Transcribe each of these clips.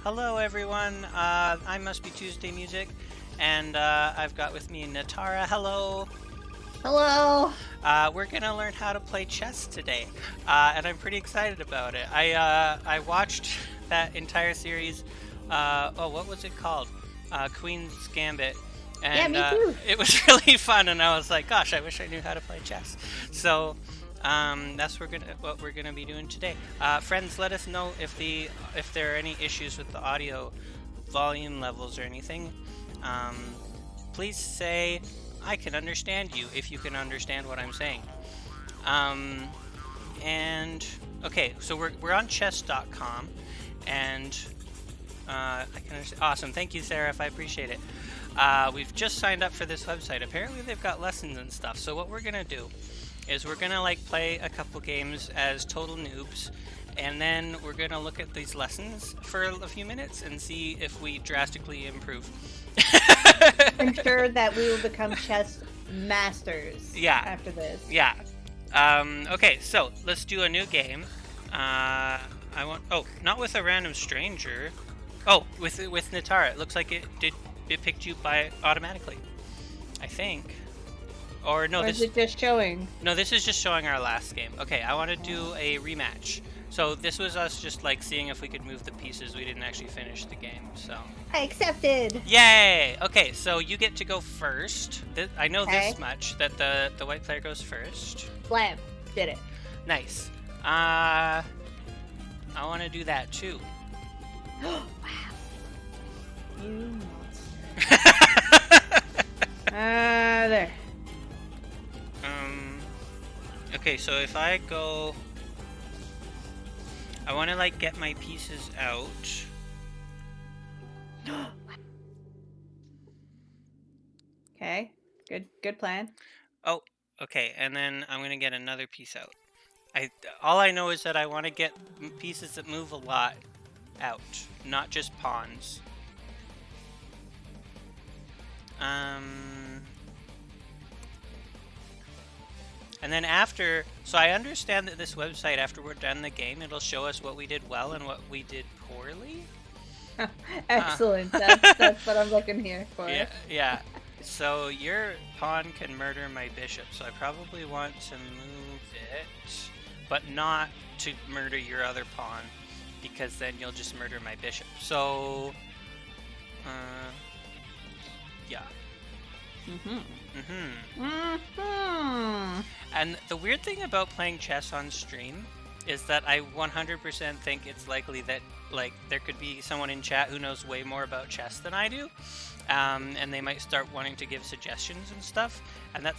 Hello everyone, I Must Be Tuesday Music, and I've got with me Natara. Hello. Hello. We're gonna learn how to play chess today, and I'm pretty excited about it. I watched that entire series. Oh, what was it called? Queen's Gambit, Yeah, and me too. it was really fun. And I was like, gosh, I wish I knew how to play chess. So. That's what we're gonna be doing today. Friends, let us know if there are any issues with the audio volume levels or anything. Um, Please say I can understand you if you can understand what I'm saying. Um, and okay, so we're on chess.com, and I can understand. Awesome, thank you, Sarah. I appreciate it. We've just signed up for this website. Apparently, they've got lessons and stuff. So what we're gonna do is we're gonna like play a couple games as total noobs, and then we're gonna look at these lessons for a few minutes and see if we drastically improve. I'm sure that we will become chess masters Yeah, after this. yeah. Okay, so let's do a new game. I want. Oh, not with a random stranger. Oh, with Natara. It looks like it picked you by automatically. I think. Or no, Or is it just showing? No, this is just showing our last game. Okay, I want to do a rematch. So this was us just like seeing if we could move the pieces. We didn't actually finish the game, so. I accepted. Yay! Okay, so you get to go first. I know Okay. this much, that the white player goes first. Blam. Did it. Nice. I want to do that too. Wow. You monster. There. Okay, so if I go... I want to like get my pieces out. Okay. Good plan. Oh, okay, and then I'm gonna get another piece out. All I know is that I want to get pieces that move a lot out, not just pawns. And then after, so I understand that this website, after we're done the game, it'll show us what we did well and what we did poorly. Excellent. That's what I'm looking here for. Yeah, yeah. So your pawn can murder my bishop, so I probably want to move it, but not to murder your other pawn, because then you'll just murder my bishop. So, yeah. And the weird thing about playing chess on stream is that I 100% think it's likely that like there could be someone in chat who knows way more about chess than I do, and they might start wanting to give suggestions and stuff. And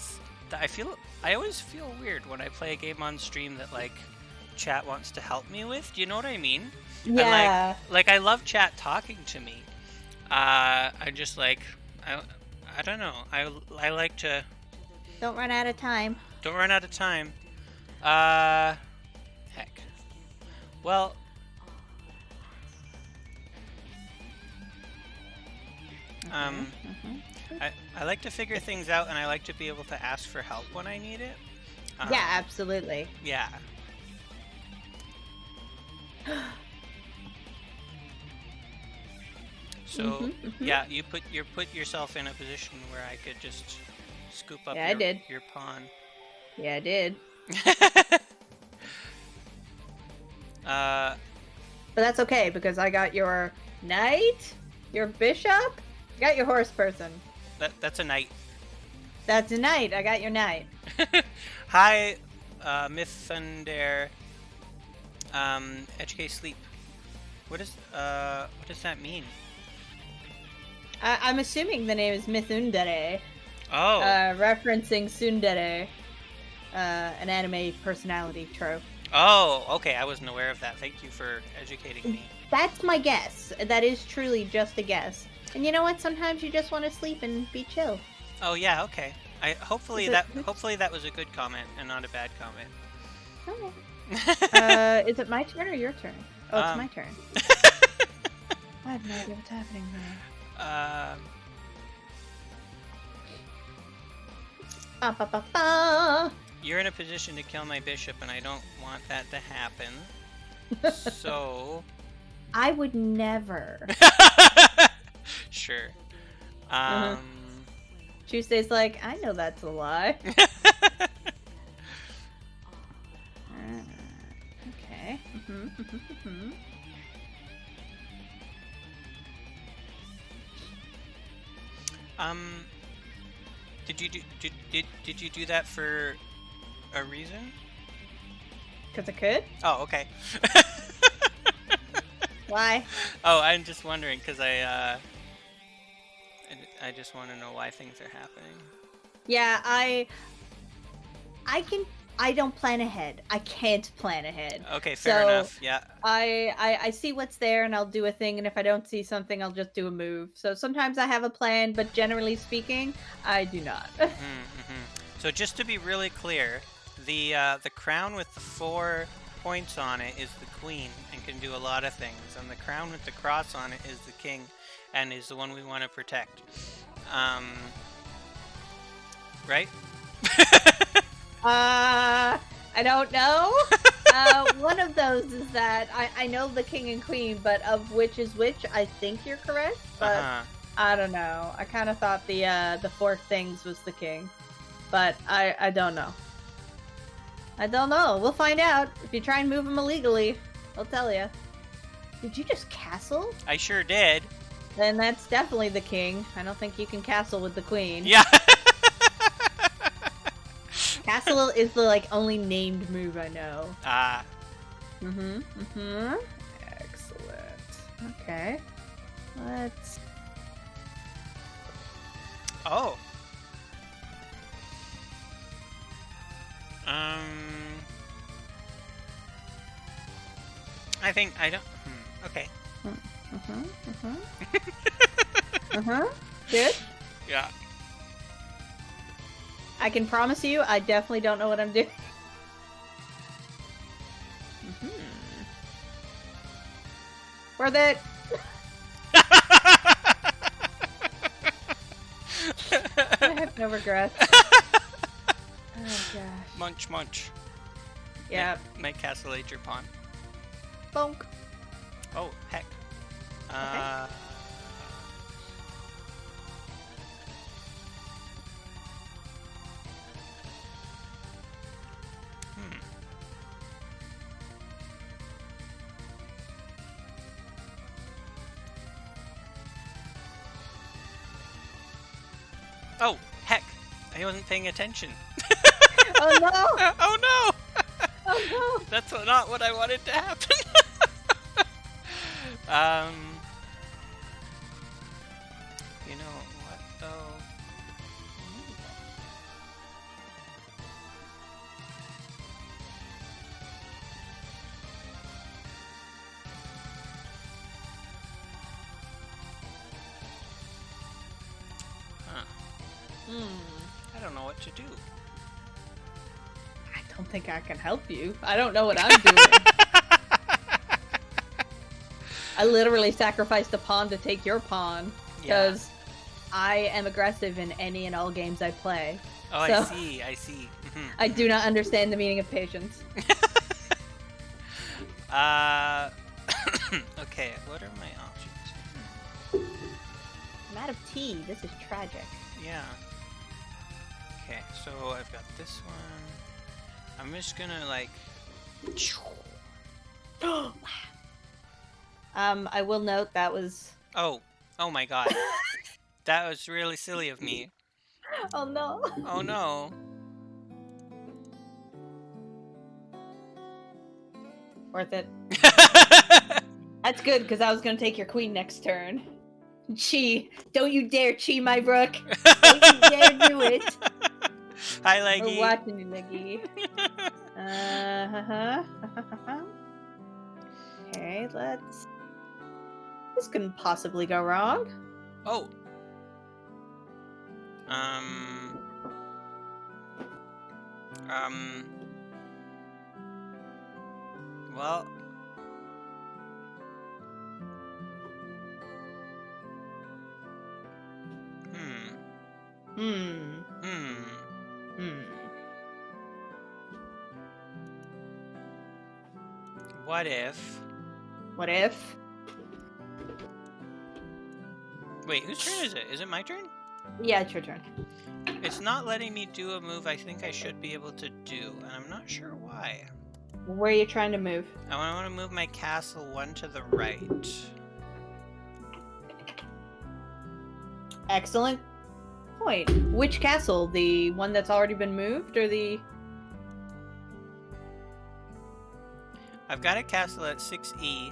I always feel weird when I play a game on stream that like chat wants to help me with. Do you know what I mean? Yeah. And like I love chat talking to me. I just like I don't know. I like to. Don't run out of time. Don't run out of time. Heck. Well. I like to figure things out, and I like to be able to ask for help when I need it. Yeah, absolutely. Yeah. So yeah, you put yourself in a position where I could just scoop up your pawn. Yeah, I did. But that's okay because I got your knight, your bishop, I got your horse person. That's a knight. That's a knight. I got your knight. Hi, Mythunder. HK Sleep. What does that mean? I'm assuming the name is Mithundere. Oh. Referencing Tsundere, an anime personality trope. Oh, okay. I wasn't aware of that. Thank you for educating me. That's my guess. That is truly just a guess. And you know what? Sometimes you just want to sleep and be chill. Oh yeah, okay. Hopefully that was a good comment and not a bad comment. Okay. Is it my turn or your turn? Oh, it's my turn. I have no idea what's happening here. You're in a position to kill my bishop, and I don't want that to happen. So, I would never. Sure. Uh-huh. Um. Tuesday's like, I know that's a lie. Okay. um. Did you do that for a reason? Because I could? Oh, okay. Why? Oh, I'm just wondering because I just want to know why things are happening. Yeah, I don't plan ahead. I can't plan ahead. Okay, fair So enough. Yeah. I see what's there and I'll do a thing, and if I don't see something, I'll just do a move. So sometimes I have a plan, but generally speaking, I do not. So just to be really clear, the crown with the 4 points on it is the queen and can do a lot of things, and the crown with the cross on it is the king, and is the one we want to protect. Right? I don't know. One of those is that I know the king and queen, but of which is which, I think you're correct, but I don't know. I kind of thought the 4 things was the king, but I don't know. I don't know. We'll find out. If you try and move him illegally, I'll tell you. Did you just castle? I sure did. Then that's definitely the king. I don't think you can castle with the queen. Yeah. Castle is the only named move I know. Ah. Excellent. Okay. Let's. Oh. I think I don't. Okay. Good. Yeah. I can promise you, I definitely don't know what I'm doing. Worth it. I have no regrets. Oh gosh. Munch, munch. Yeah. Make castle age your pawn. Bonk. Oh, heck. Okay. Oh, heck. I wasn't paying attention. Oh no! Oh no! Oh no! That's not what I wanted to happen. You know what though? I don't know what to do. I don't think I can help you. I don't know what I'm doing. I literally sacrificed a pawn to take your pawn because I am aggressive in any and all games I play. Oh, so, I see. I do not understand the meaning of patience. Okay, what are my options? I'm out of tea. This is tragic. Yeah. Okay, so I've got this one. I'm just gonna I will note that was. Oh my god. That was really silly of me. Oh no. Oh no. Worth it. That's good because I was gonna take your queen next turn. Chi, don't you dare chi my rook. Don't you dare do it. Hi, Leggy. We're watching you, Leggy. Okay, let's. This couldn't possibly go wrong. Oh. Well. What if? What if? Wait, whose turn is it? Is it my turn? Yeah, it's your turn. It's not letting me do a move I think I should be able to do, and I'm not sure why. Where are you trying to move? I want to move my castle one to the right. Excellent point. Which castle? The one that's already been moved, or the... I've got a castle at 6E.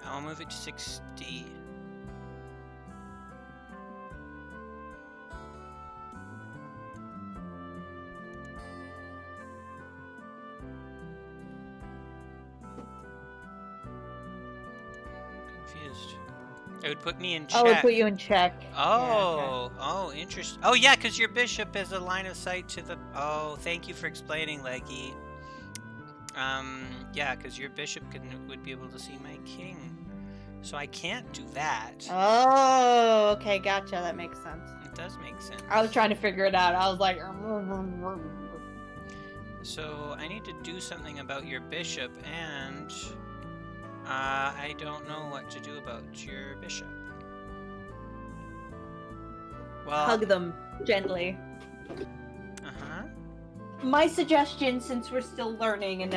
I'll move it to 6D. Confused. It would put me in check. Oh, it would put you in check. Oh, yeah, okay. Oh, interesting. Oh, yeah, because your bishop is a line of sight to the... Oh, thank you for explaining, Leggy. Yeah, because your bishop would be able to see my king. So I can't do that. Oh, okay, gotcha. That makes sense. It does make sense. I was trying to figure it out. I was like... So I need to do something about your bishop, and I don't know what to do about your bishop. Well, hug them gently. Uh-huh. My suggestion, since we're still learning, and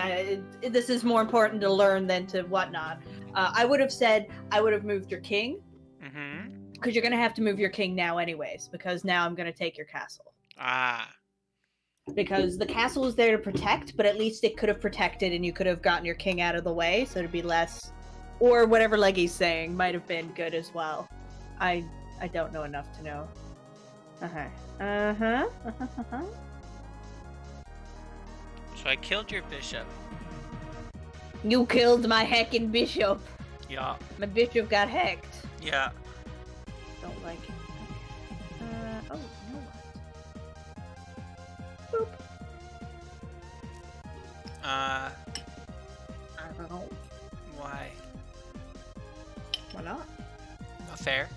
this is more important to learn than to whatnot, I would have said I would have moved your king. Mm-hmm. Because you're going to have to move your king now anyways, because now I'm going to take your castle. Ah. Because the castle is there to protect, but at least it could have protected and you could have gotten your king out of the way, so it'd be less... Or whatever Leggy's saying might have been good as well. I don't know enough to know. So I killed your bishop. You killed my heckin' bishop. Yeah. My bishop got hacked. Yeah. Don't like it. Oh, you know what? Boop. I don't know. Why? Why not? Fair.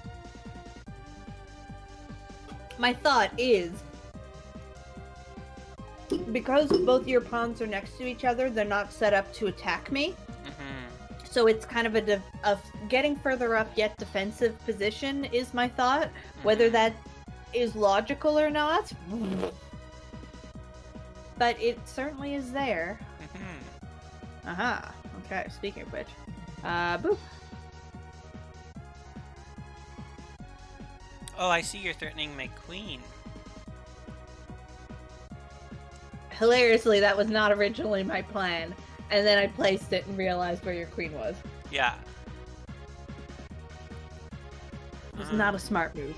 My thought is, because both your pawns are next to each other, they're not set up to attack me. Mm-hmm. So it's kind of a getting further up yet defensive position is my thought. Mm-hmm. Whether that is logical or not, but it certainly is there. Mm-hmm. Aha. Okay, speaking of which. Boop. Oh, I see you're threatening my queen. Hilariously, that was not originally my plan. And then I placed it and realized where your queen was. Yeah. It was not a smart move.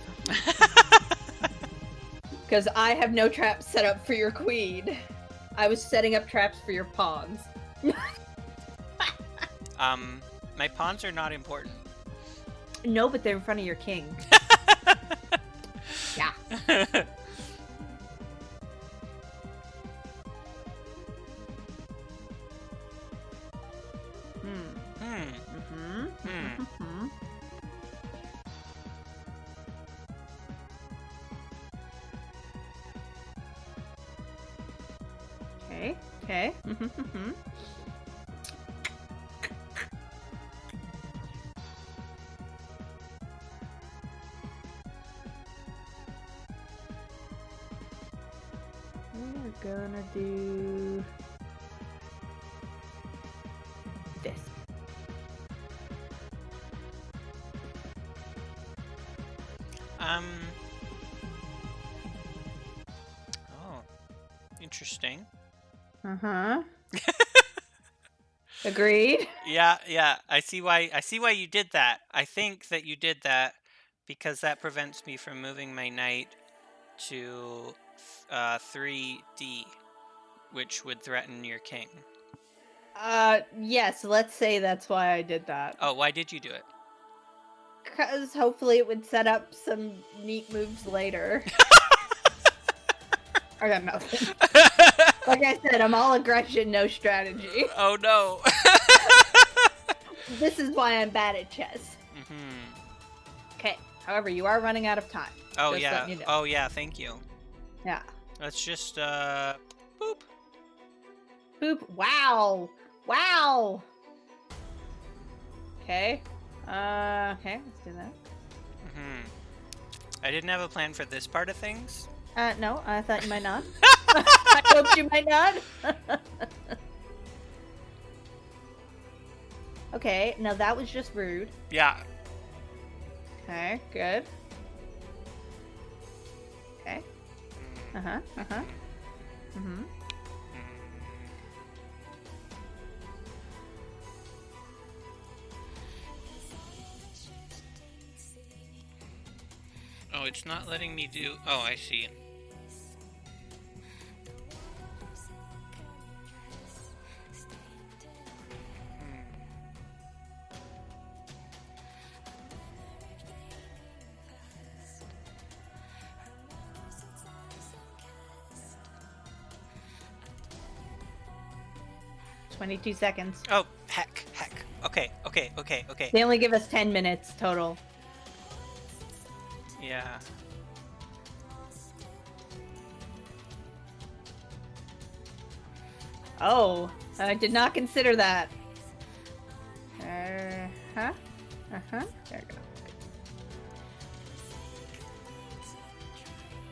Because I have no traps set up for your queen. I was setting up traps for your pawns. My pawns are not important. No, but they're in front of your king. Yeah. Okay. Okay. We're gonna do this. Oh, interesting. Agreed. Yeah. I see why you did that. I think that you did that because that prevents me from moving my knight to 3D, which would threaten your king. Yes, let's say that's why I did that. Oh, why did you do it? Because hopefully it would set up some neat moves later. I got nothing. Like I said, I'm all aggression, no strategy. Oh no. This is why I'm bad at chess. Okay, however, you are running out of time. Oh just yeah. You know. Oh yeah, thank you. Yeah. Let's just boop. Boop. Wow. Wow. Okay. Okay, let's do that. Hmm. I didn't have a plan for this part of things. No, I thought you might not. I hoped you might not. Okay, now that was just rude. Yeah. Okay, good. Okay. Uh-huh, uh-huh. Mm-hmm. Oh, it's not letting me do... Oh, I see. Hmm. 22 seconds. Oh, heck. Okay. They only give us 10 minutes total. Yeah. Oh, I did not consider that. Uh-huh. Uh-huh. There we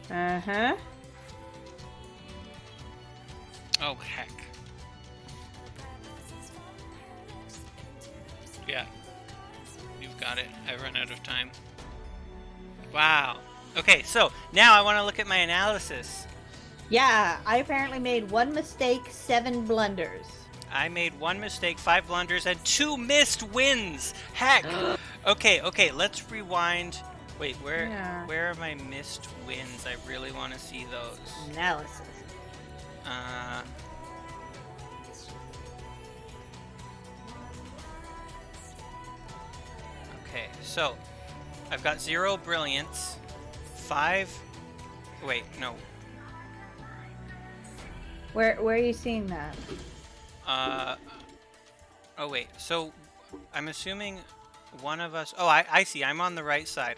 go. Uh-huh. Oh, heck. Yeah. You've got it. I've run out of time. Wow. Okay, so now I want to look at my analysis. Yeah, I apparently made 1 mistake, 7 blunders. I made 1 mistake, 5 blunders, and 2 missed wins. Heck. Okay, let's rewind. Wait, where are my missed wins? I really want to see those. Analysis. Okay, so I've got 0 brilliance, 5. Wait, no. Where are you seeing that? Oh wait. So I'm assuming one of us. Oh, I see. I'm on the right side,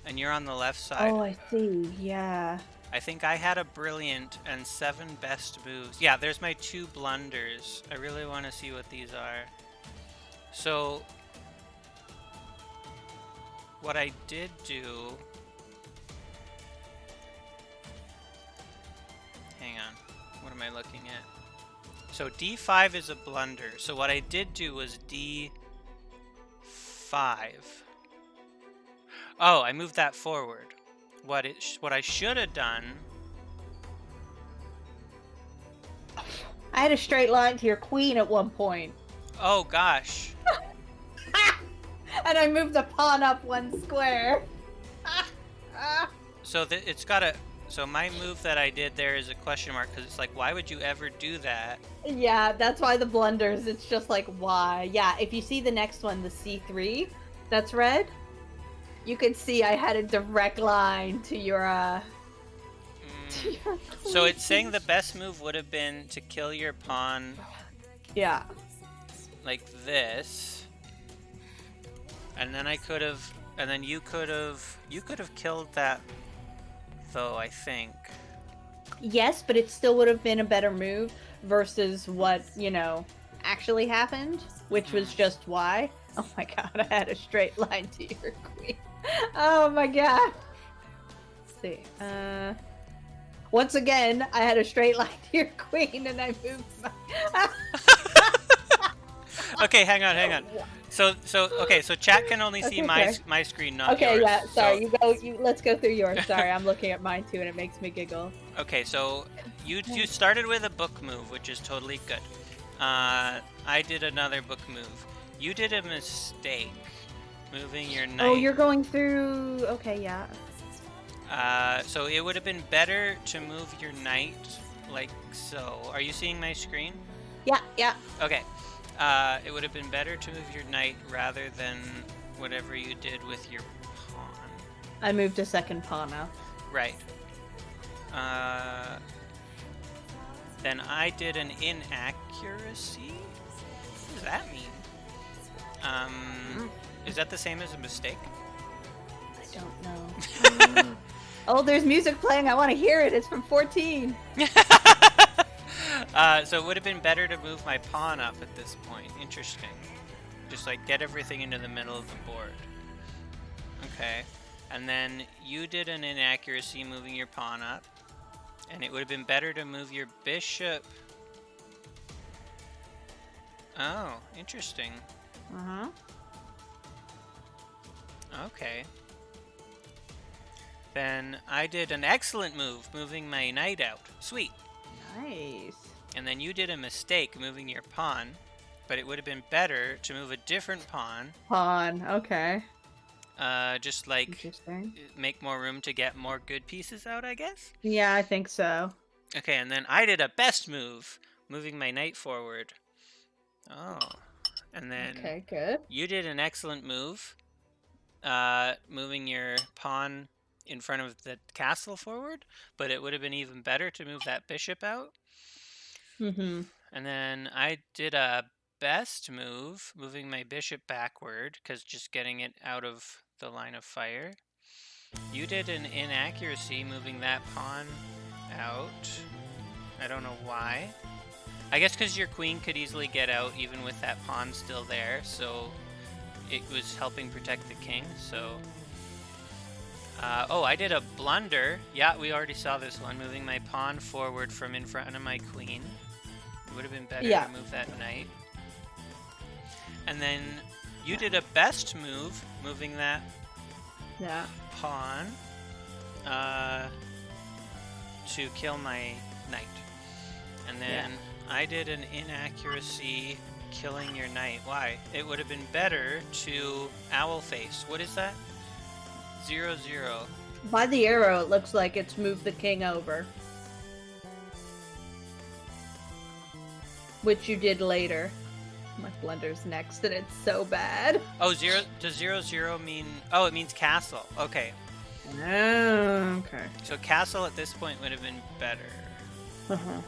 and you're on the left side. Oh, I see. Yeah. I think I had a brilliant and 7 best moves. Yeah, there's my 2 blunders. I really want to see what these are. So what I did do... Hang on. What am I looking at? So D5 is a blunder. So what I did do was D5. Oh, I moved that forward. What I should have done... I had a straight line to your queen at one point. Oh, gosh. And I moved the pawn up 1 square. So it's got a... So my move that I did there is a question mark, because it's like, why would you ever do that? Yeah, that's why the blunders, it's just like, why? Yeah, if you see the next one, the C3, that's red, you can see I had a direct line to your, to your So it's saying the best move would have been to kill your pawn... Yeah. Like this. And then I could have... And then you could have... You could have killed that... Though, I think. Yes, but it still would have been a better move versus what, you know, actually happened, which was just why. Oh my god, I had a straight line to your queen. Oh my god. Let's see. Once again, I had a straight line to your queen and I moved my... Okay, hang on. So chat can only see my screen, not yours. Okay, yeah, sorry. So, let's go through yours. Sorry, I'm looking at mine too and it makes me giggle. Okay, so you started with a book move, which is totally good. I did another book move. You did a mistake moving your knight. Oh, you're going through... Okay, yeah. So it would have been better to move your knight like so. Are you seeing my screen? Yeah. Okay. It would have been better to move your knight rather than whatever you did with your pawn. I moved a second pawn now. Right. Then I did an inaccuracy? What does that mean? Is that the same as a mistake? I don't know. Oh, there's music playing. I want to hear it. It's from 14. So it would have been better to move my pawn up at this point. Interesting. Just like get everything into the middle of the board. Okay. And then you did an inaccuracy moving your pawn up. And it would have been better to move your bishop. Oh, interesting. Uh-huh. Okay. Then I did an excellent move, moving my knight out. Sweet. Nice. And then you did a mistake moving your pawn, but it would have been better to move a different pawn. Pawn, okay. Just like Interesting. make more room to get more good pieces out, I guess? Yeah, I think so. Okay, and then I did a best move, moving my knight forward. Oh. And then Okay, good. you did an excellent move, moving your pawn in front of the castle forward, but it would have been even better to move that bishop out. Mm-hmm. And then I did a best move, moving my bishop backward, because just getting it out of the line of fire. You did an inaccuracy, moving that pawn out. I don't know why. I guess because your queen could easily get out even with that pawn still there, so it was helping protect the king, so... oh, I did a blunder. Yeah, we already saw this one, moving my pawn forward from in front of my queen. It would have been better to move that knight. And then you did a best move, moving that pawn to kill my knight. And then I did an inaccuracy, killing your knight. Why? It would have been better to owl face. What is that? 0-0. By the arrow, it looks like it's moved the king over. Which you did later. My blunder's next, and it's so bad. Oh, does 0-0 mean... Oh, it means castle. Okay. Oh, okay. So castle at this point would have been better. Uh-huh.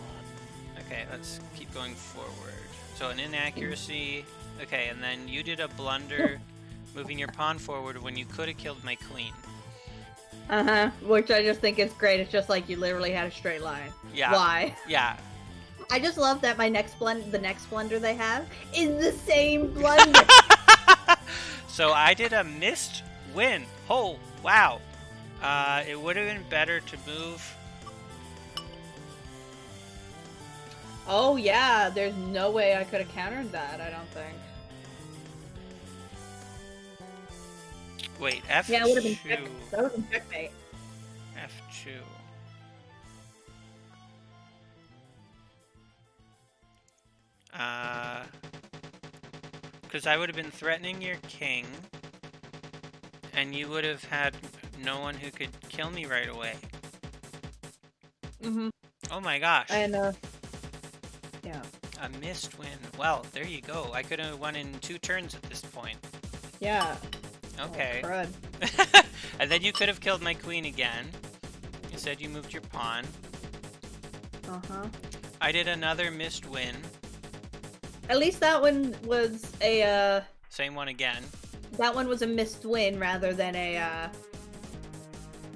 Okay, let's keep going forward. So an inaccuracy. Okay, and then you did a blunder, moving your pawn forward when you could have killed my queen. Uh-huh. Which I just think is great. It's just like you literally had a straight line. Yeah. Why? Yeah. I just love that the next blunder they have is the same blunder. So I did a missed win. Oh, wow. It would have been better to move... Oh, yeah. There's no way I could have countered that, I don't think. Wait, F2. Yeah, it would have been that would have been checkmate. F2. Because I would have been threatening your king, and you would have had no one who could kill me right away. Mm-hmm. Oh my gosh. And, yeah. A missed win. Well, there you go. I could have won in 2 turns at this point. Yeah. Okay. Oh, crud. And then you could have killed my queen again. Instead, you moved your pawn. Uh-huh. I did another missed win. At least that one was a, Same one again. that one was a missed win rather than a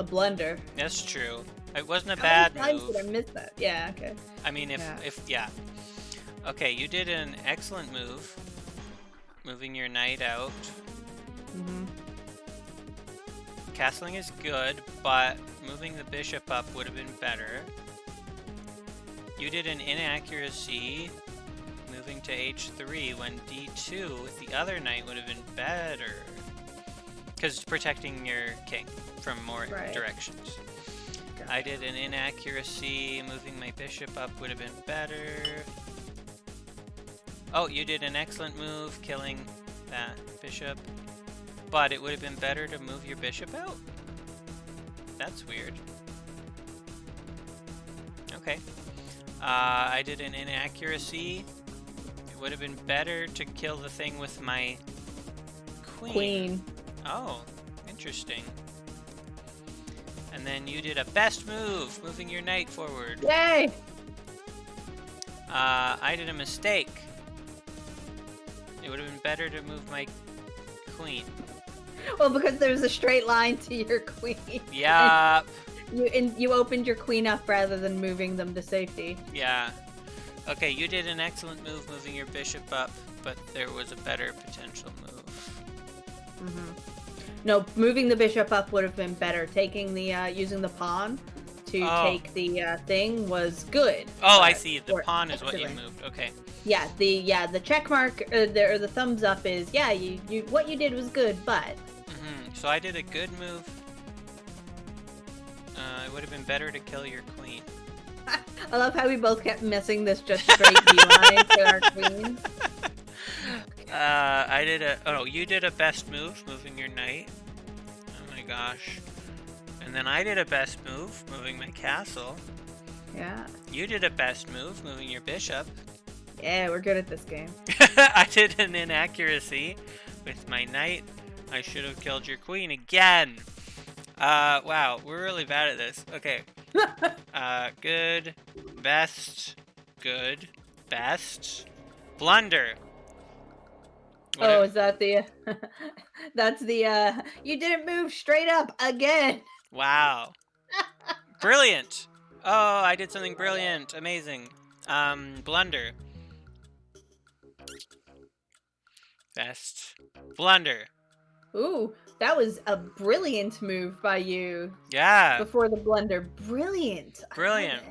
blunder. That's true. It wasn't a How bad many times move. did I miss that? Yeah, okay. I mean, yeah. Okay, you did an excellent move. Moving your knight out. Mm-hmm. Castling is good, but moving the bishop up would have been better. You did an inaccuracy, moving to h3 when d2 with the other knight would have been better. Because it's protecting your king from more directions. Gotcha. I did an inaccuracy, moving my bishop up would have been better. Oh, you did an excellent move, killing that bishop. But it would have been better to move your bishop out? That's weird. Okay. I did an inaccuracy. It would have been better to kill the thing with my queen. Oh, interesting. And then you did a best move, moving your knight forward. Yay! I did a mistake. It would have been better to move my queen. Well, because there's a straight line to your queen. Yeah. You opened your queen up rather than moving them to safety. Yeah. Okay, you did an excellent move moving your bishop up, but there was a better potential move. Mm-hmm. No, moving the bishop up would have been better. Taking the using the pawn to take the thing was good. Oh, I see. The pawn is what you moved. Okay. Yeah, the check mark or the thumbs up is you what you did was good, but. So I did a good move. It would have been better to kill your queen. I love how we both kept missing this just straight beeline to our queen. I did a. Oh no, you did a best move, moving your knight. Oh my gosh. And then I did a best move, moving my castle. Yeah. You did a best move, moving your bishop. Yeah, we're good at this game. I did an inaccuracy with my knight. I should have killed your queen again. Wow, we're really bad at this. Okay. Good, best, good, best, blunder. Oh, is that the... That's the, you didn't move straight up again. Wow. Brilliant. Oh, I did something brilliant. Amazing. Blunder. Best. Blunder. Ooh, that was a brilliant move by you. Yeah. Before the blunder. Brilliant. Brilliant.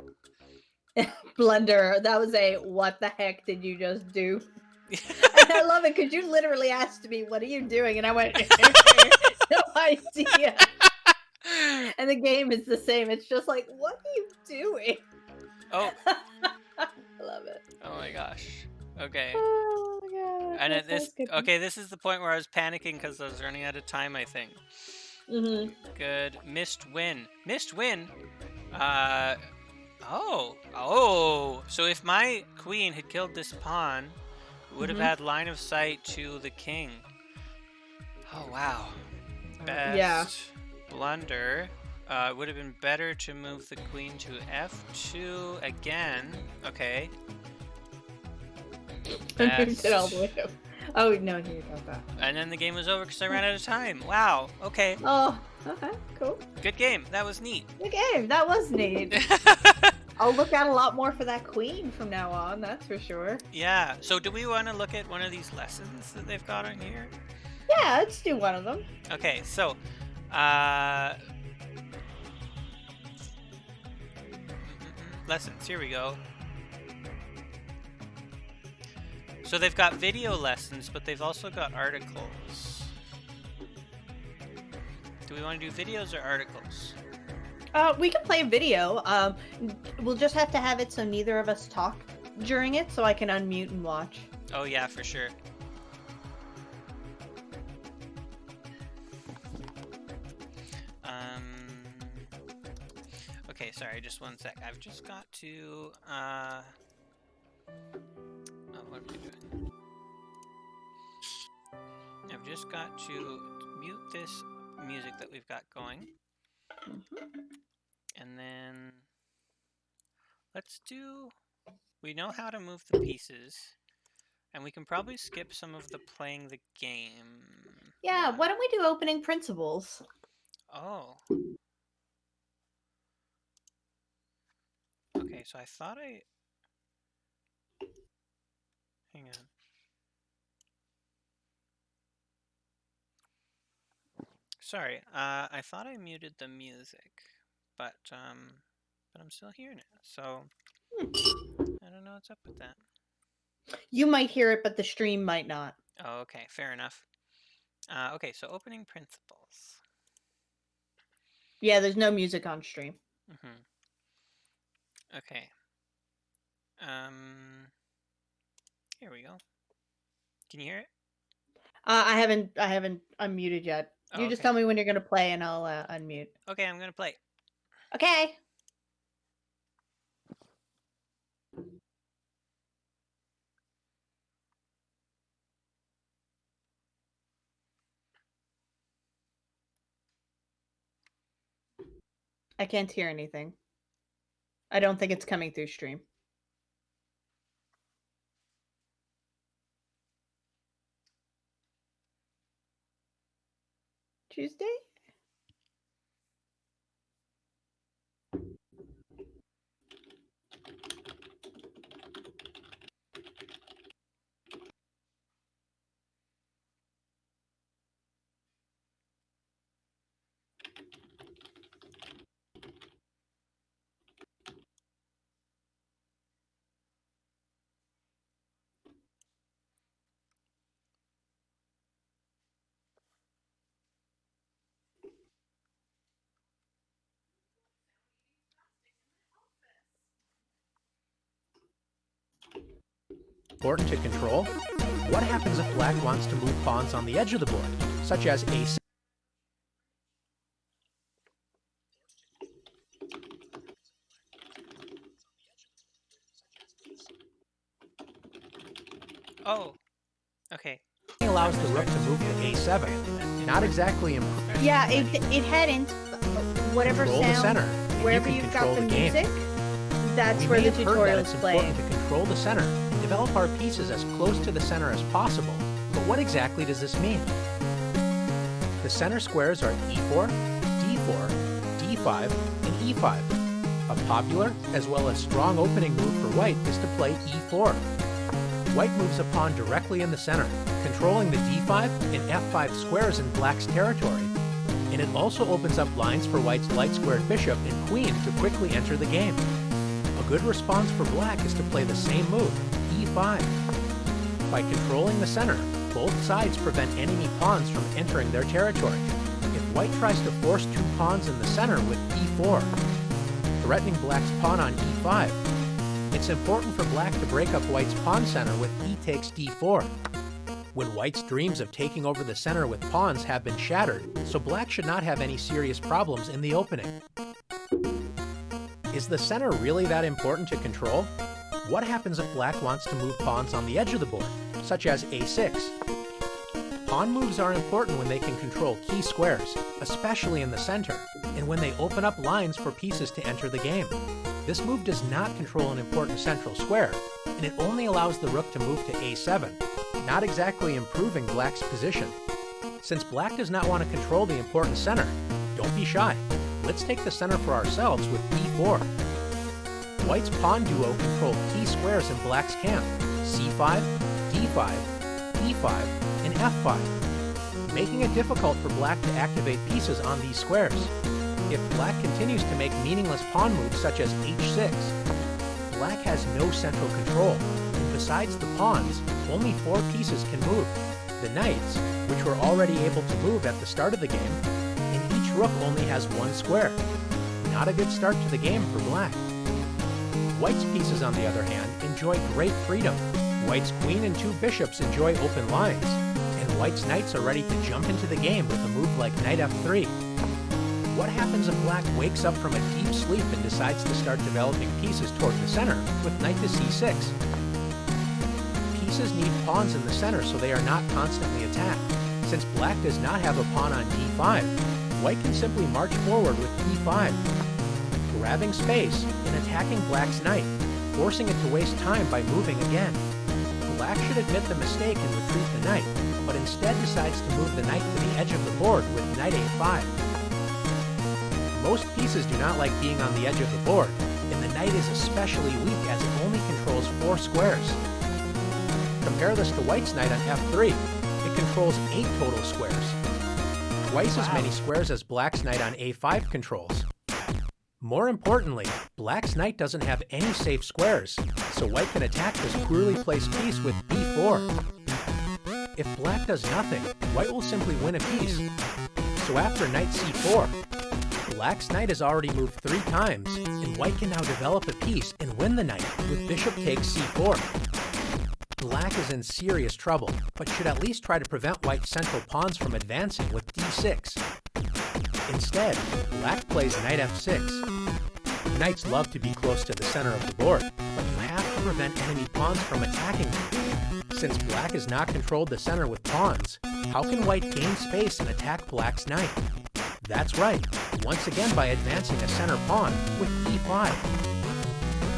Blunder. That was a what the heck did you just do? And I love it because you literally asked me, what are you doing? And I went, no idea. And the game is the same. It's just like, what are you doing? Oh. I love it. Oh my gosh. Okay. Oh my god. And this is the point where I was panicking because I was running out of time, I think. Good. Missed win. Missed win? Oh. So if my queen had killed this pawn, it would have had line of sight to the king. Oh, wow. Best blunder. It would have been better to move the queen to f2 again. Okay. Moved it all the way up. Oh, no, you got that. And then the game was over because I ran out of time. Wow. Okay. Oh, okay, cool. Good game. That was neat. Good game. That was neat. I'll look out a lot more for that queen from now on, that's for sure. Yeah. So do we want to look at one of these lessons that they've got on here? Yeah, let's do one of them. Okay, so lessons, here we go. So they've got video lessons, but they've also got articles. Do we want to do videos or articles? We can play a video. We'll just have to have it so neither of us talk during it, so I can unmute and watch. Oh yeah, for sure. Okay, sorry, just one sec. I've just got to oh, what are we doing? I've just got to mute this music that we've got going. And then let's do, we know how to move the pieces, and we can probably skip some of the playing the game. Yeah, why don't we do opening principles? Oh. Okay, so I thought hang on. Sorry, I thought I muted the music, but I'm still hearing it, so I don't know what's up with that. You might hear it, but the stream might not. Oh, okay, fair enough. Okay, so opening principles. Yeah, there's no music on stream. Okay. Here we go. Can you hear it? I haven't unmuted yet. Oh, you just tell me when you're gonna play, and I'll unmute. Okay, I'm gonna play. Okay. I can't hear anything. I don't think it's coming through stream. Tuesday? important to control? What happens if black wants to move pawns on the edge of the board, such as a6? Oh, okay. Allows the rook to move to a7. Not exactly improving. Yeah, it hadn't. Whatever Control the sound, center. wherever You you've can got the control the game. music, that's We where may the have heard that tutorial's it's playing. important to control the center and develop our pieces as close to the center as possible. But what exactly does this mean? The center squares are e4, d4, d5, and e5. A popular as well as strong opening move for white is to play e4. White moves a pawn directly in the center, controlling the d5 and f5 squares in black's territory. And it also opens up lines for white's light-squared bishop and queen to quickly enter the game. A good response for black is to play the same move, e5. By controlling the center, both sides prevent enemy pawns from entering their territory. If white tries to force two pawns in the center with e4, threatening black's pawn on e5, it's important for black to break up white's pawn center with e takes d4. When white's dreams of taking over the center with pawns have been shattered, so black should not have any serious problems in the opening. Is the center really that important to control? What happens if black wants to move pawns on the edge of the board, such as a6? Pawn moves are important when they can control key squares, especially in the center, and when they open up lines for pieces to enter the game. This move does not control an important central square, and it only allows the rook to move to a7, not exactly improving black's position. Since black does not want to control the important center, don't be shy. Let's take the center for ourselves with e4. White's pawn duo control key squares in black's camp, c5, d5, e5, and f5, making it difficult for black to activate pieces on these squares. If black continues to make meaningless pawn moves such as h6, black has no central control, and besides the pawns, only 4 pieces can move. The knights, which were already able to move at the start of the game, and each rook only has 1 square. Not a good start to the game for black. White's pieces, on the other hand, enjoy great freedom. White's queen and 2 bishops enjoy open lines, and white's knights are ready to jump into the game with a move like knight f3. What happens if black wakes up from a deep sleep and decides to start developing pieces toward the center with knight to c6? Pieces need pawns in the center so they are not constantly attacked. Since black does not have a pawn on d5, white can simply march forward with e5, grabbing space and attacking black's knight, forcing it to waste time by moving again. Black should admit the mistake and retreat the knight, but instead decides to move the knight to the edge of the board with knight a5. Most pieces do not like being on the edge of the board, and the knight is especially weak as it only controls 4 squares. Compare this to white's knight on f3. It controls 8 total squares, twice as many squares as black's knight on a5 controls. More importantly, black's knight doesn't have any safe squares, so white can attack this poorly placed piece with b4. If black does nothing, white will simply win a piece. So after knight c4, black's knight has already moved 3 times, and white can now develop a piece and win the knight with bishop takes c4. Black is in serious trouble, but should at least try to prevent white's central pawns from advancing with d6. Instead, black plays knight f6. Knights love to be close to the center of the board, but you have to prevent enemy pawns from attacking them. Since black has not controlled the center with pawns, how can white gain space and attack black's knight? That's right, once again by advancing a center pawn with e5.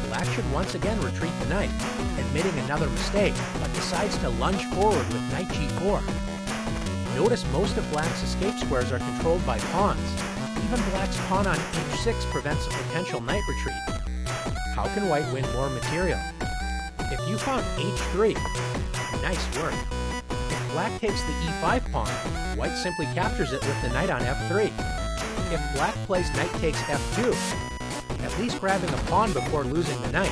Black should once again retreat the knight, admitting another mistake, but decides to lunge forward with knight g4. Notice most of black's escape squares are controlled by pawns. Even black's pawn on h6 prevents a potential knight retreat. How can white win more material? If you found h3, nice work. If black takes the e5 pawn, white simply captures it with the knight on f3. If black plays knight takes f2, at least grabbing a pawn before losing the knight,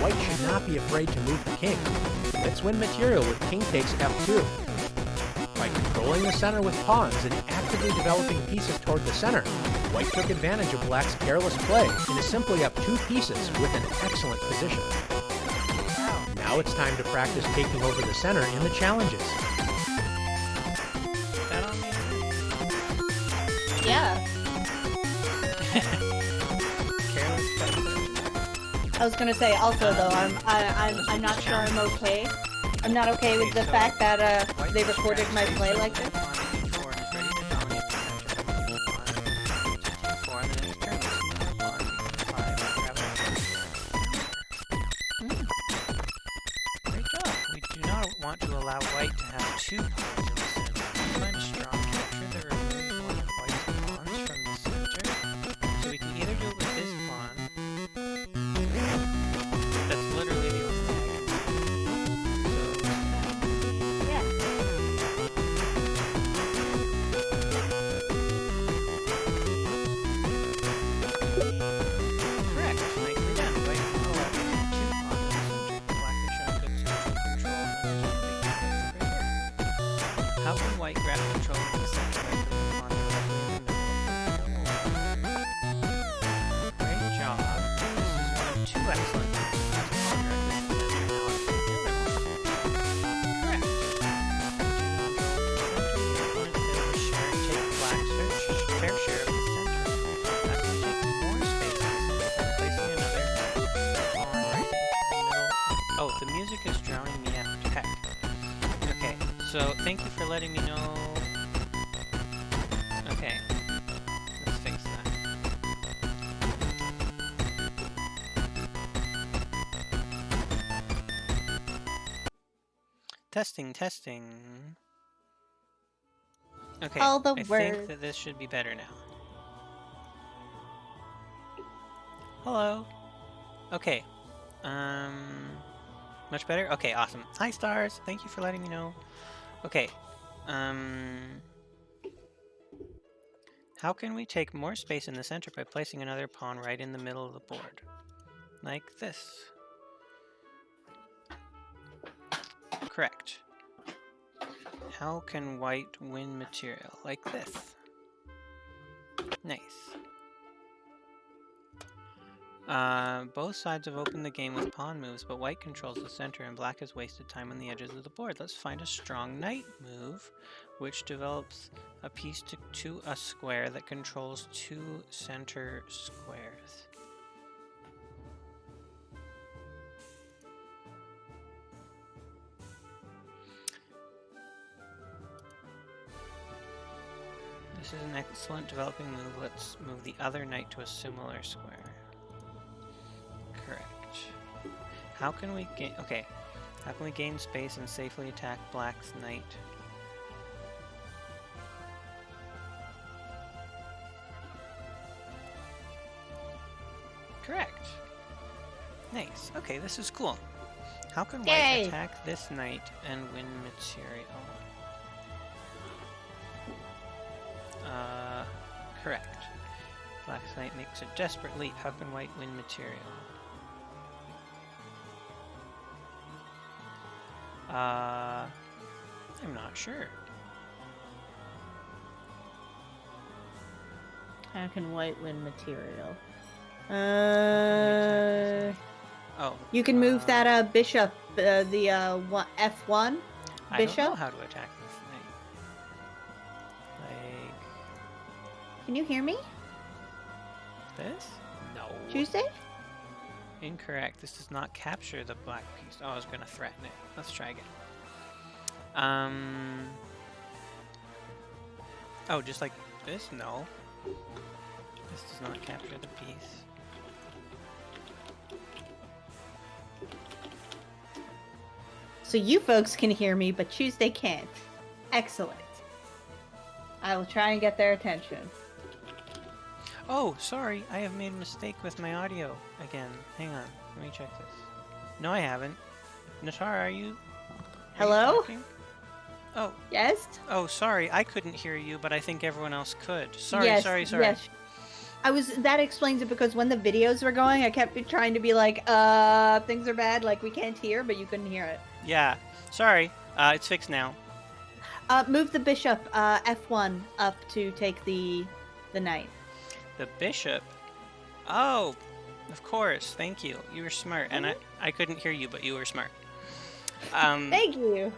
white should not be afraid to move the king. Let's win material with king takes f2. By controlling the center with pawns and actively developing pieces toward the center, white took advantage of black's careless play and is simply up 2 pieces with an excellent position. Now it's time to practice taking over the center in the challenges. That all made sense? Yeah. Careless Pepper. I was gonna say also though, I'm not sure I'm okay. I'm not okay with the fact that they recorded my play like this. Great job. We do not want to allow white to have two pawns in the center. Find a strong capture that removes one of white's pawns from the center. So we can either do it with this pawn. That's literally the only way I can do it. Yeah. Correct. Nicely done. White can allow two pawns in the center. Black has shown good central control. How can white grab control of the center by putting the pawn directly in the middle? Great job. This is one of two excellent moves. That's a pawn directly in the center. Now let's do the other one. Correct. Take black's fair share of the center. Black can take more space in the center by placing another pawn right in the middle. Oh, the music is drowning me out. Heck. Okay, so thank you for letting me know. Okay, let's fix that. Testing, testing. Okay, All the I think words. that this should be better now. Hello. Okay. Much better? Okay, awesome. Hi, stars. Thank you for letting me know. Okay. How can we take more space in the center by placing another pawn right in the middle of the board? Like this. Correct. How can white win material? Like this. Nice. Both sides have opened the game with pawn moves, but white controls the center and black has wasted time on the edges of the board. Let's find a strong knight move, which develops a piece to a square that controls two center squares. This is an excellent developing move. Let's move the other knight to a similar square. Correct. How can we gain... Okay. How can we gain space and safely attack black's knight? Correct. Nice. Okay, this is cool. How can white Yay! attack this knight and win material? Correct. Black's knight makes a desperate leap. How can white win material? I'm not sure. How can white win material? Oh. You can move that bishop, the F1 I bishop. don't know how to attack this knight. Like Can you hear me, this? No. Tuesday? Incorrect. This does not capture the black piece. Oh, I was going to threaten it. Let's try again. Oh, just like this? No. This does not capture the piece. So you folks can hear me, but Tuesday can't. Excellent. I will try and get their attention. Oh, sorry. I have made a mistake with my audio again. Hang on. Let me check this. No, I haven't. Netara, are you Hello? talking? Oh. Yes? Oh, sorry. I couldn't hear you, but I think everyone else could. Sorry, Yes, sorry. yes. That explains it, because when the videos were going, I kept trying to be like, things are bad, like we can't hear, but you couldn't hear it. Yeah. Sorry. It's fixed now. Move the bishop, F1 up to take the knight. The bishop? Oh, of course. Thank you. You were smart. And I couldn't hear you, but you were smart. Thank you.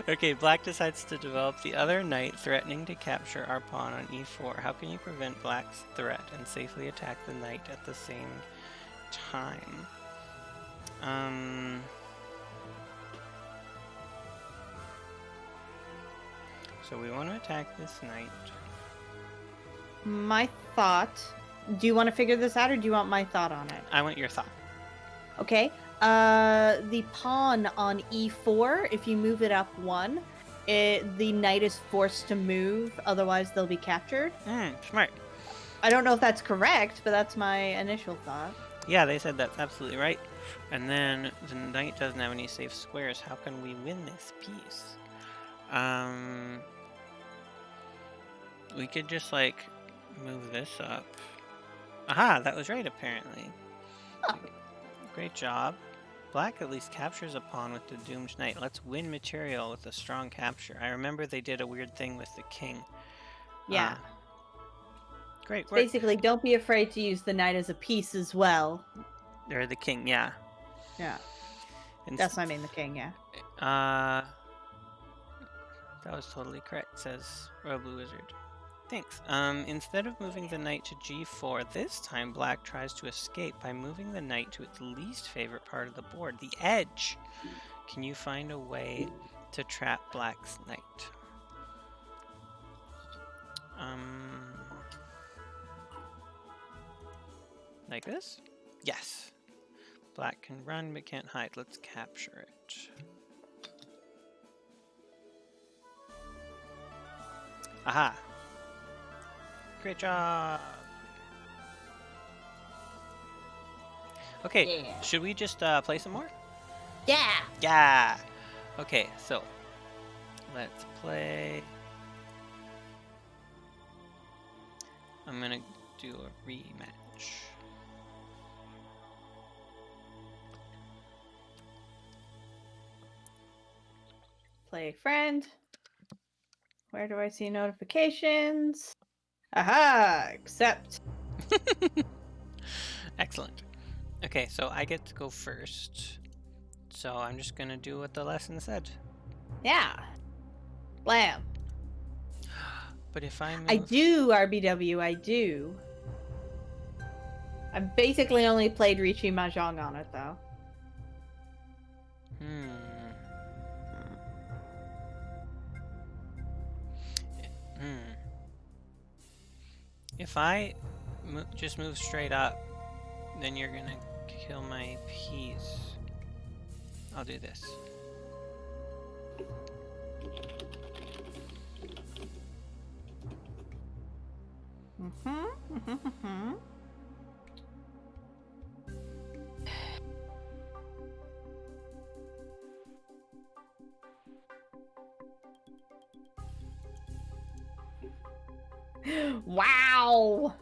Okay, black decides to develop the other knight, threatening to capture our pawn on e4. How can you prevent black's threat and safely attack the knight at the same time? So we want to attack this knight. My thought. Do you want to figure this out, or do you want my thought on it? I want your thought. Okay. The pawn on e4, if you move it up 1, the knight is forced to move, otherwise they'll be captured. Smart. I don't know if that's correct, but that's my initial thought. Yeah, they said that's absolutely right. And then the knight doesn't have any safe squares. How can we win this piece? We could just, like, move this up. Aha, that was right, apparently. Oh. Great job. Black at least captures a pawn with the doomed knight. Let's win material with a strong capture. I remember they did a weird thing with the king. Yeah. Great work. Basically, don't be afraid to use the knight as a piece as well. Or the king, yeah. Yeah. That's what I mean, the king, yeah. That was totally correct, says Royal Blue Wizard. Thanks. Instead of moving the knight to g4, this time black tries to escape by moving the knight to its least favorite part of the board, the edge. Can you find a way to trap black's knight? Like this? Yes. Black can run but can't hide. Let's capture it. Aha! Great job! Okay, Yeah. should we just play some more? Yeah! Yeah! Okay, so let's play. I'm gonna do a rematch. Play friend. Where do I see notifications? Aha! Accept. Excellent. Okay, so I get to go first. So I'm just gonna do what the lesson said. Yeah. Blam. But if I move... I do, RBW, I do. I've basically only played Riichi Mahjong on it, though. If I just move straight up, then you're gonna kill my piece. I'll do this. Wow!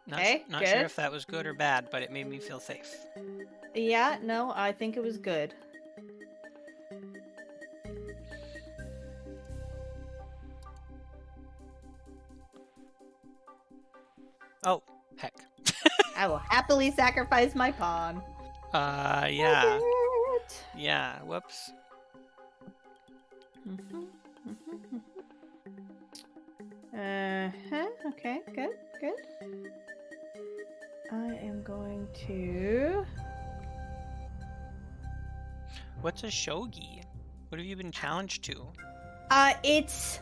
Not Okay, not good. sure if that was good or bad, but it made me feel safe. Yeah, no, I think it was good. Oh, heck. I will happily sacrifice my pawn. Yeah. Yeah, whoops. Okay, good, good. I am going to... What's a shogi? What have you been challenged to? It's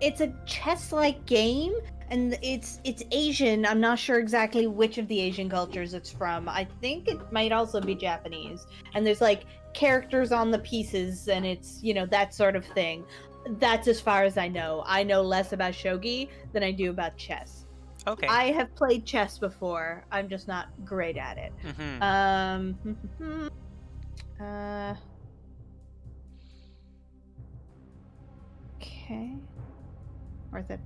a chess-like game, and it's Asian. I'm not sure exactly which of the Asian cultures it's from. I think it might also be Japanese. And there's like characters on the pieces, and it's, you know, that sort of thing. That's as far as I know. I know less about shogi than I do about chess. Okay. I have played chess before. I'm just not great at it. Okay. Worth it.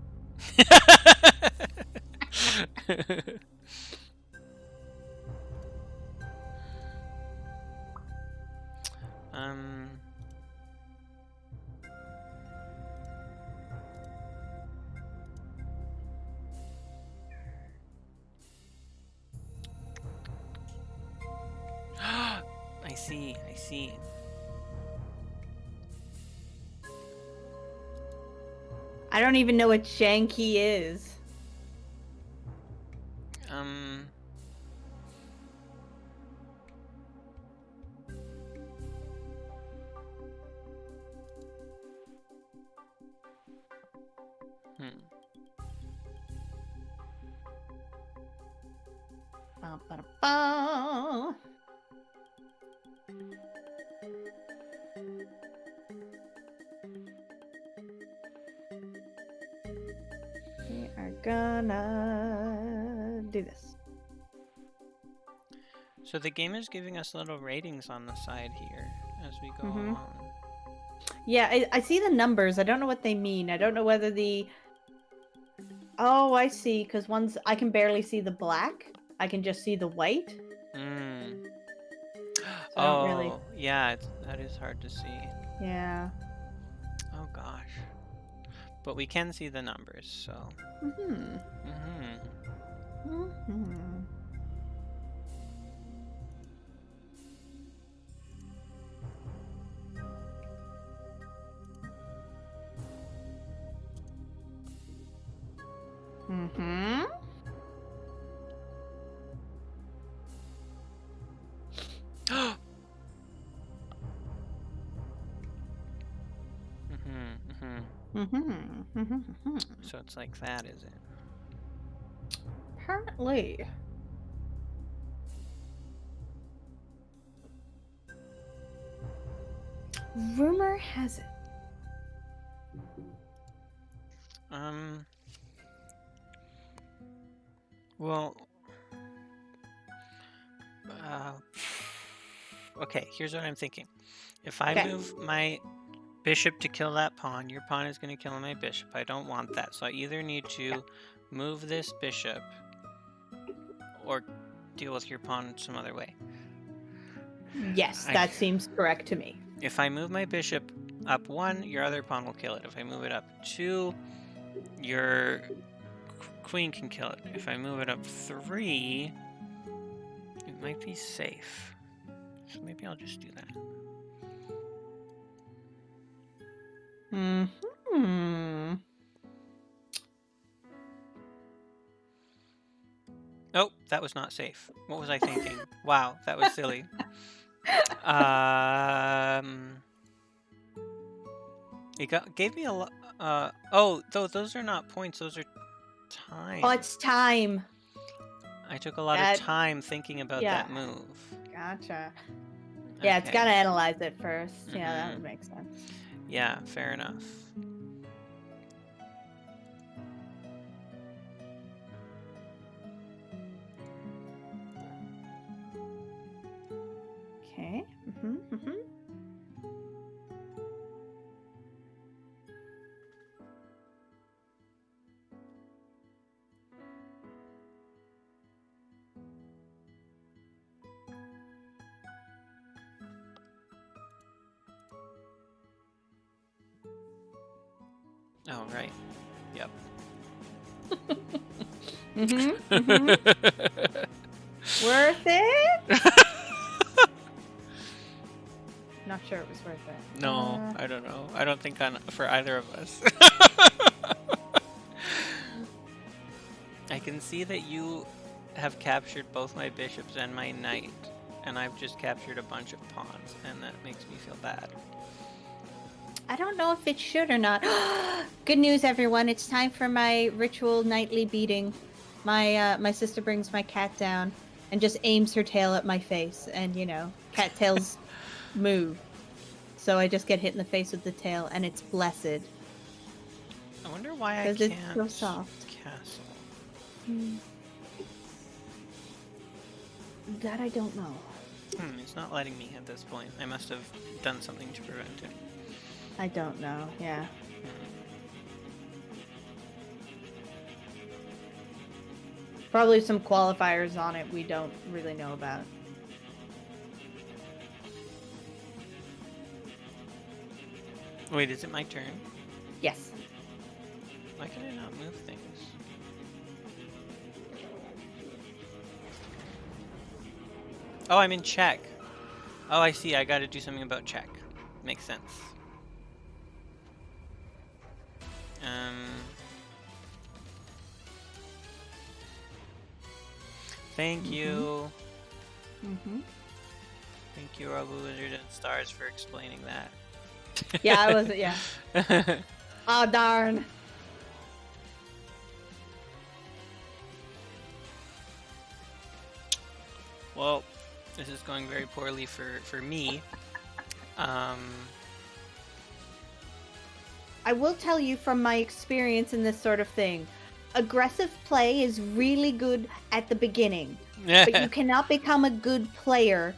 see. I see. I don't even know what Shanky is. Ba-ba-da-ba. We are gonna do this. So the game is giving us little ratings on the side here as we go along. Yeah, I see the numbers. I don't know what they mean. I don't know whether the... Oh, I see. Because one's... I can barely see the black. I can just see the white. So I don't really... yeah, that is hard to see. Yeah. Oh gosh. But we can see the numbers, so... So it's like that, is it? Apparently. Rumor has it. Well... okay, here's what I'm thinking. If I move my bishop to kill that pawn, your pawn is going to kill my bishop. I don't want that, so I either need to move this bishop or deal with your pawn some other way. Yes, that seems correct to me. If I move my bishop up 1, your other pawn will kill it. If I move it up 2, your queen can kill it. If I move it up 3, it might be safe. So maybe I'll just do that. Oh, that was not safe. What was I thinking? Wow, that was silly. It gave me a lot. Those are not points. Those are time. Oh, it's time. I took a lot of time thinking about that move. Gotcha. Yeah, it's got to analyze it first. Yeah, that would make sense. Yeah, fair enough. Okay. Oh, right. Yep. Worth it? Not sure it was worth it. No, I don't know. I don't think for either of us. I can see that you have captured both my bishops and my knight, and I've just captured a bunch of pawns, and that makes me feel bad. I don't know if it should or not. Good news, everyone. It's time for my ritual nightly beating. My sister brings my cat down and just aims her tail at my face. And, you know, cat tails move. So I just get hit in the face with the tail, and it's blessed. I wonder why I can't it's so soft. Castle. That I don't know. It's not letting me at this point. I must have done something to prevent it. I don't know, yeah. Probably some qualifiers on it we don't really know about. Wait, is it my turn? Yes. Why can I not move things? Oh, I'm in check. Oh, I see. I got to do something about check. Makes sense. Thank you. Thank you, Robo Wizard and Stars, for explaining that. Yeah, I wasn't. Yeah. Oh darn. Well, this is going very poorly for me. I will tell you from my experience in this sort of thing, aggressive play is really good at the beginning, but you cannot become a good player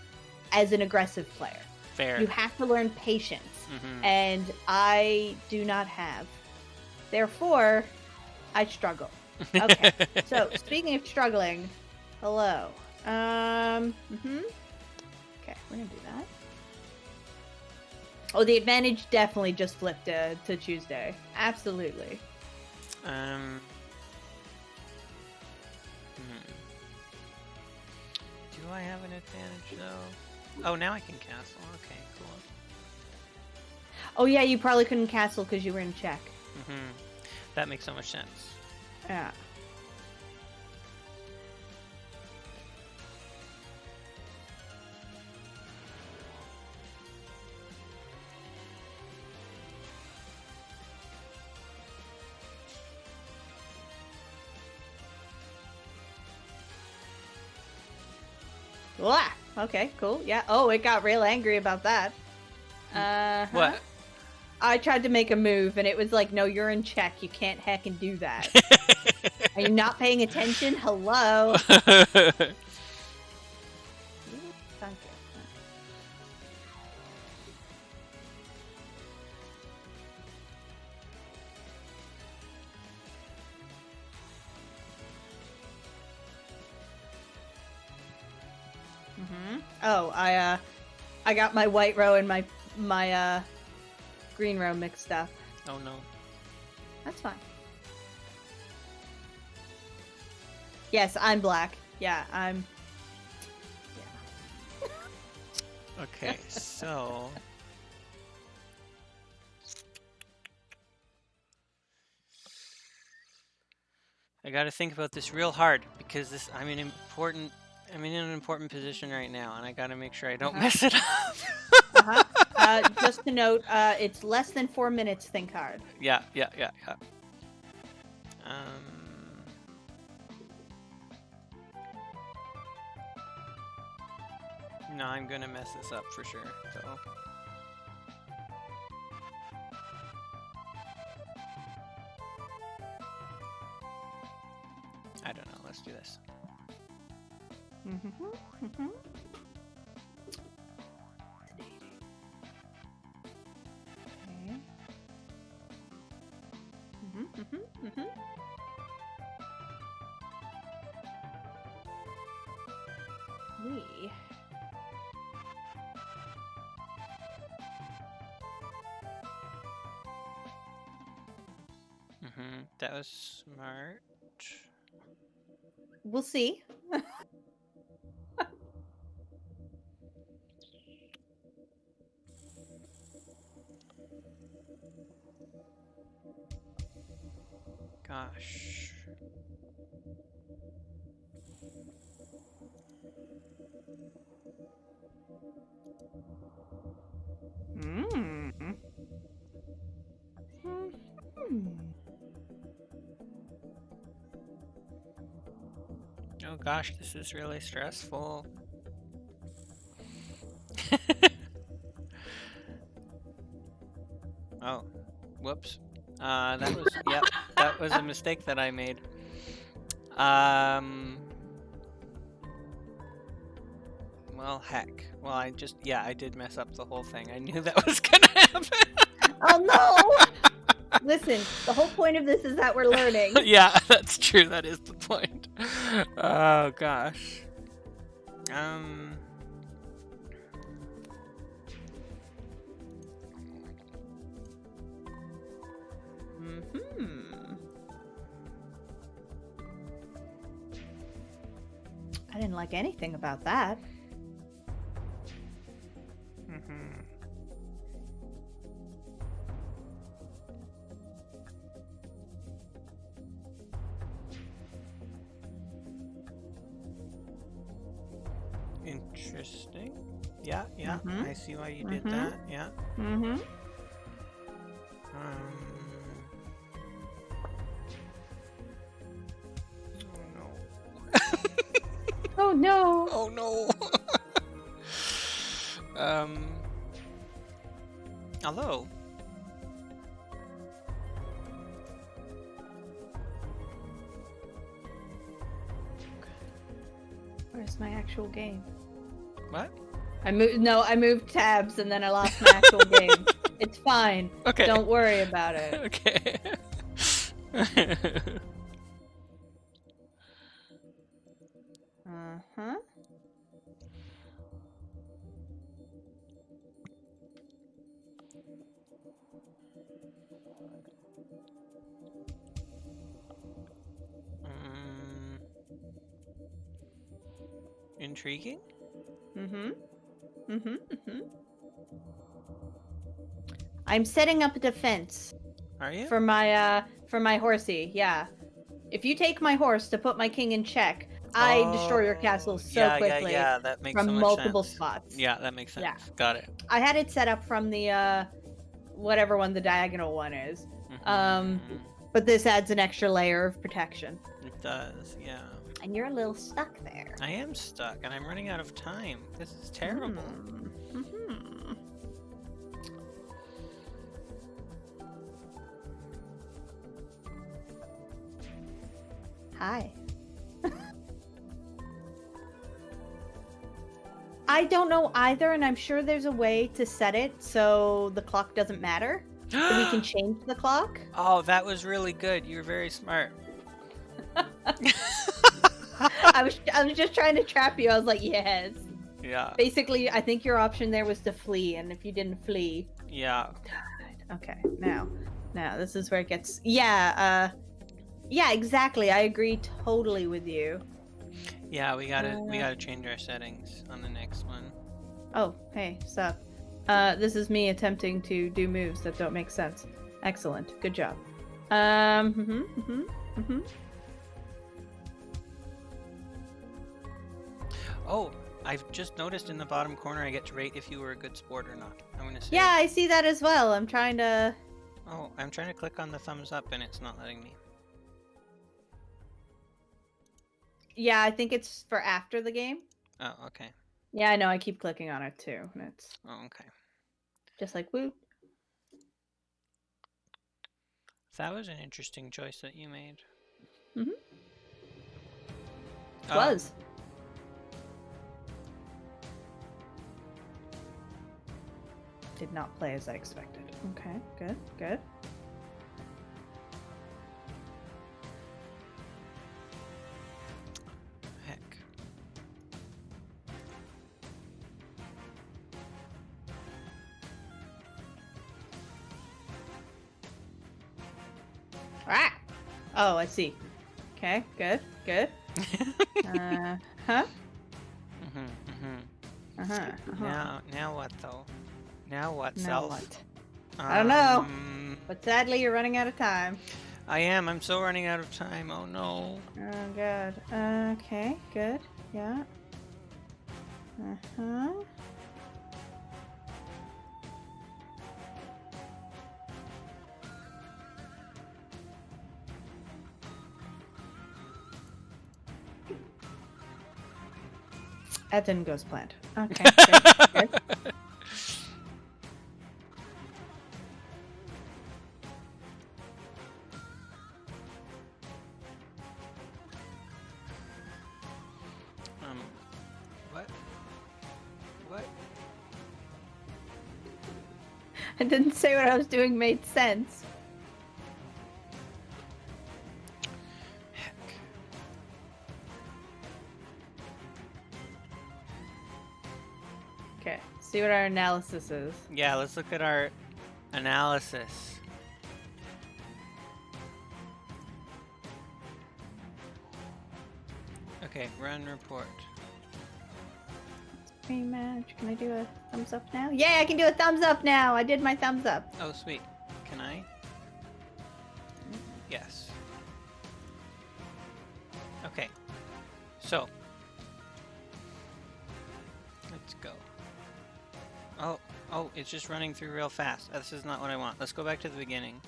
as an aggressive player. Fair. You have to learn patience, and I do not have. Therefore, I struggle. Okay, so speaking of struggling, hello. Okay, we're gonna do that. Oh, the advantage definitely just flipped to Tuesday. Absolutely. Do I have an advantage though? Oh, now I can castle. Okay, cool. Oh yeah, you probably couldn't castle because you were in check. That makes so much sense. Yeah. Wow. Okay, cool. Yeah. Oh, it got real angry about that. What? I tried to make a move, and it was like, no, you're in check. You can't heck and do that. Are you not paying attention? Hello? Oh, I got my white row and my green row mixed up. Oh no. That's fine. Yes, I'm black. Yeah, I'm... Yeah. Okay, so... I gotta think about this real hard, because I'm in an important position right now, and I gotta make sure I don't mess it up. Just to note, it's less than 4 minutes, think hard. Yeah. No, I'm gonna mess this up for sure, so... I don't know, let's do this. That was smart. We'll see. Gosh. Oh gosh, this is really stressful. Oh, whoops. That was a mistake that I made. Well, heck. Well, I did mess up the whole thing. I knew that was gonna happen. Oh no! Listen, the whole point of this is that we're learning. Yeah, that's true. That is the point. Oh gosh. I didn't like anything about that. Interesting. Yeah, Mm-hmm. I see why you did that. Yeah. Mm-hmm. Oh no. Oh no. Oh no. Hello. Where's my actual game? What? I moved tabs and then I lost my actual game. It's fine. Okay. Don't worry about it. Okay. Uh-huh. Intriguing. Mm-hmm. Mm-hmm. Mm-hmm. I'm setting up a defense. Are you? For my horsey, yeah. If you take my horse to put my king in check, I destroy your castle so quickly. Yeah, that makes from so much multiple sense. spots. Yeah, that makes sense. Yeah. Got it. I had it set up from the whatever one the diagonal one is. But this adds an extra layer of protection. It does, yeah. And you're a little stuck there. I am stuck, and I'm running out of time. This is terrible. Mm-hmm. Hi. I don't know either, and I'm sure there's a way to set it so the clock doesn't matter. So we can change the clock. Oh, that was really good. You're very smart. I was just trying to trap you. I was like, yes. Yeah. Basically, I think your option there was to flee, and if you didn't flee. Yeah. Okay, now this is where it gets. Yeah, exactly. I agree totally with you. Yeah, we gotta change our settings on the next one. Oh, hey, sup? This is me attempting to do moves that don't make sense. Excellent, good job. Oh, I've just noticed in the bottom corner I get to rate if you were a good sport or not. I'm gonna say. Yeah, I see that as well. I'm trying to. Oh, I'm trying to click on the thumbs up and it's not letting me. Yeah, I think it's for after the game. Oh, okay. Yeah, I know. I keep clicking on it too, and it's. Oh, okay. Just like woo. That was an interesting choice that you made. Mm-hmm. Was. Did not play as I expected. Okay, good, good. Heck. Ah! Oh, I see. Okay, good, good. Now what though? Now what, Now self? what? I don't know. Um, But sadly, you're running out of time. I am. I'm so running out of time. Oh no. Oh god. Okay, good. Yeah. Uh-huh. That didn't go as planned. Okay, good, good. What? I didn't say what I was doing made sense. Heck. Okay, see what our analysis is. Yeah, let's look at our analysis. Okay, run report. Rematch. Can I do a thumbs up now? Yay, I can do a thumbs up now! I did my thumbs up. Oh, sweet. Can I? Yes. Okay. So. Let's go. Oh, it's just running through real fast. This is not what I want. Let's go back to the beginning.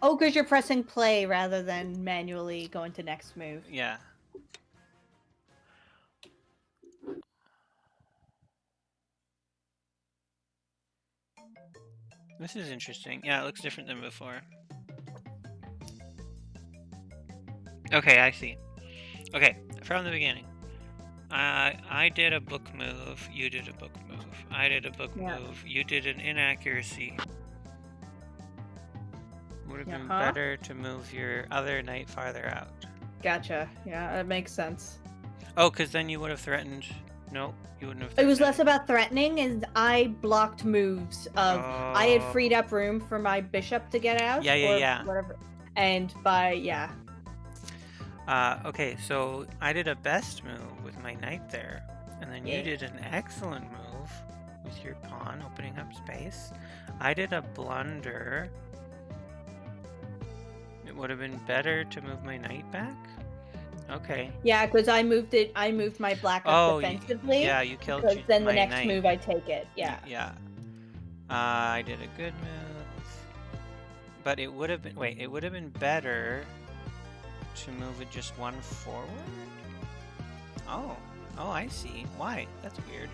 Oh, because you're pressing play rather than manually going to next move. Yeah. This is interesting. Yeah, it looks different than before. Okay, I see. Okay, from the beginning. I did a book move, you did a book move. I did a book move, you did an inaccuracy. Would have been better to move your other knight farther out. Gotcha. Yeah, that makes sense. Oh, because then you would have threatened... No, you wouldn't have threatened. It was less about threatening, and I blocked moves of... I had freed up room for my bishop to get out. Yeah. Whatever. And by... Okay, so I did a best move with my knight there. And then you did an excellent move with your pawn, opening up space. I did a blunder. It would have been better to move my knight back? Okay. Yeah, because I moved my black up defensively. Yeah, you killed because then the next knight. move I take it. Yeah. Yeah. I did a good move. But it would have been... Wait, it would have been better to move it just one forward? Oh, I see. Why? That's weird.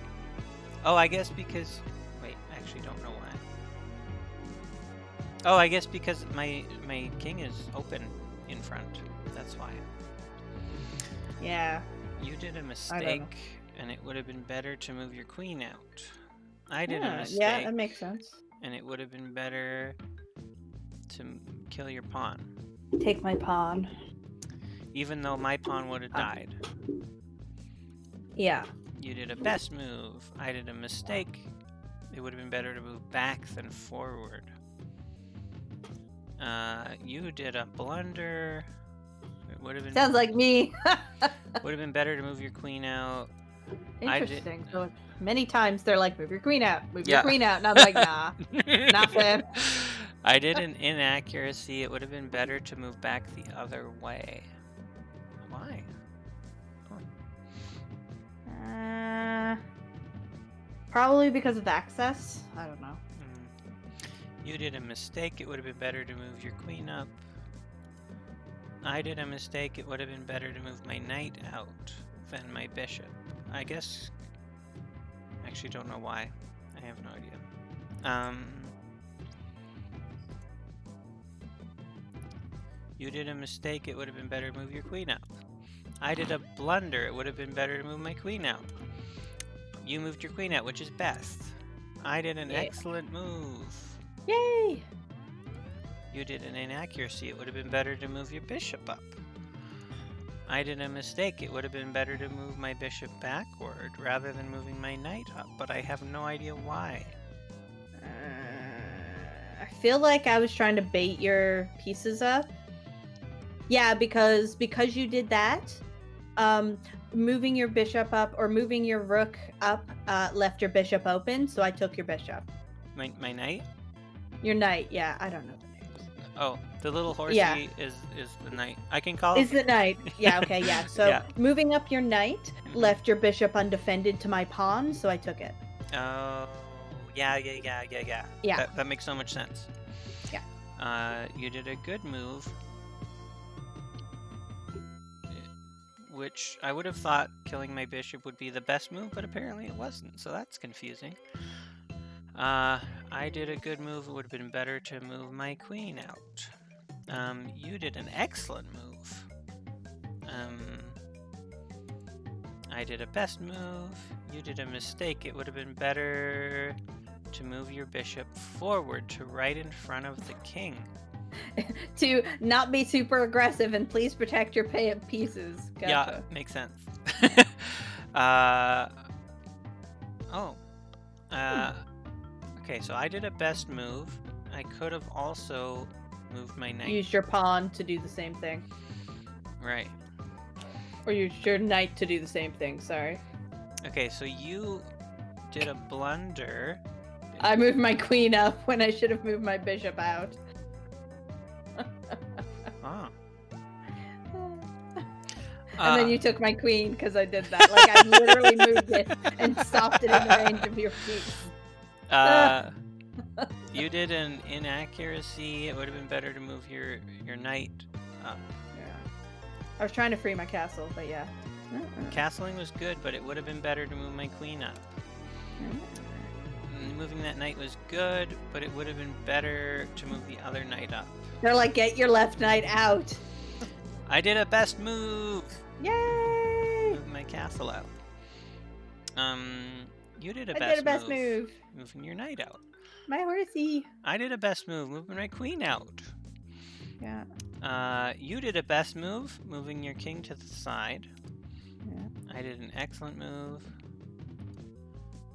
Oh, I guess because... Wait, I actually don't know why. Oh, I guess because my king is open in front. That's why. Yeah. You did a mistake, and it would have been better to move your queen out. I did a mistake. Yeah, that makes sense. And it would have been better to kill your pawn. Take my pawn. Even though my pawn would have died. Yeah. You did a best move. I did a mistake. It would have been better to move back than forward. You did a blunder. It would have been... Sounds like me. Would have been better to move your queen out. Interesting. So many times they're like, move your queen out, move your queen out. And I'm like, nah, nothing. I did an inaccuracy. It would have been better to move back the other way. Why? Probably because of access. I don't know. You did a mistake. It would have been better to move your queen up. I did a mistake. It would have been better to move my knight out than my bishop. I guess... Actually don't know why. I have no idea. You did a mistake. It would have been better to move your queen out. I did a blunder. It would have been better to move my queen out. You moved your queen out, which is best. I did an excellent move. Yay! You did an inaccuracy. It would have been better to move your bishop up. I did a mistake. It would have been better to move my bishop backward rather than moving my knight up, but I have no idea why. I feel like I was trying to bait your pieces up. Yeah, because you did that, moving your bishop up or moving your rook up left your bishop open, so I took your bishop. My knight? Your knight, yeah. I don't know the names. Oh, the little horsey is the knight. I can call it. Is the knight. Yeah, okay, yeah. So moving up your knight left your bishop undefended to my pawn, so I took it. Oh, yeah. Yeah. That makes so much sense. Yeah. You did a good move. Which I would have thought killing my bishop would be the best move, but apparently it wasn't, so that's confusing. I did a good move. It would have been better to move my queen out. You did an excellent move. I did a best move. You did a mistake. It would have been better to move your bishop forward to right in front of the king. To not be super aggressive and please protect your pieces. Gotcha. Yeah, makes sense. Okay, so I did a best move. I could have also moved my knight. Used your pawn to do the same thing. Right. Or used your knight to do the same thing, sorry. Okay, so you did a blunder. I moved my queen up when I should have moved my bishop out. And then you took my queen because I did that. Like, I literally moved it and stopped it in the range of your piece. You did an inaccuracy. It would have been better to move your knight up. Yeah. I was trying to free my castle, but yeah. Castling was good, but it would have been better to move my queen up. Moving that knight was good, but it would have been better to move the other knight up. They're like, get your left knight out. I did a best move! Yay! Moving my castle out. You did a best move. I did a best move. Moving your knight out. My horsey. I did a best move, moving my queen out. Yeah. You did a best move, moving your king to the side. Yeah. I did an excellent move.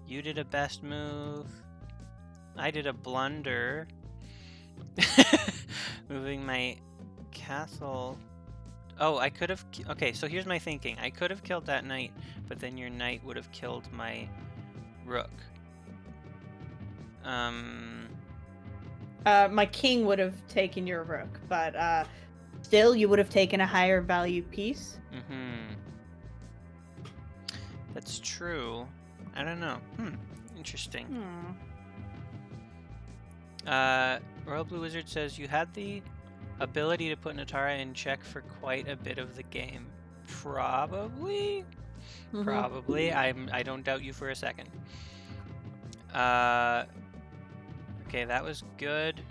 You did a best move. I did a blunder. Moving my castle. Oh, I could have... Okay, so here's my thinking. I could have killed that knight, but then your knight would have killed my rook. My king would have taken your rook, but still, you would have taken a higher value piece. That's true. I don't know. Interesting. Royal Blue Wizard says you had the ability to put Netara in check for quite a bit of the game. Probably. Probably. I don't doubt you for a second. Okay, that was good.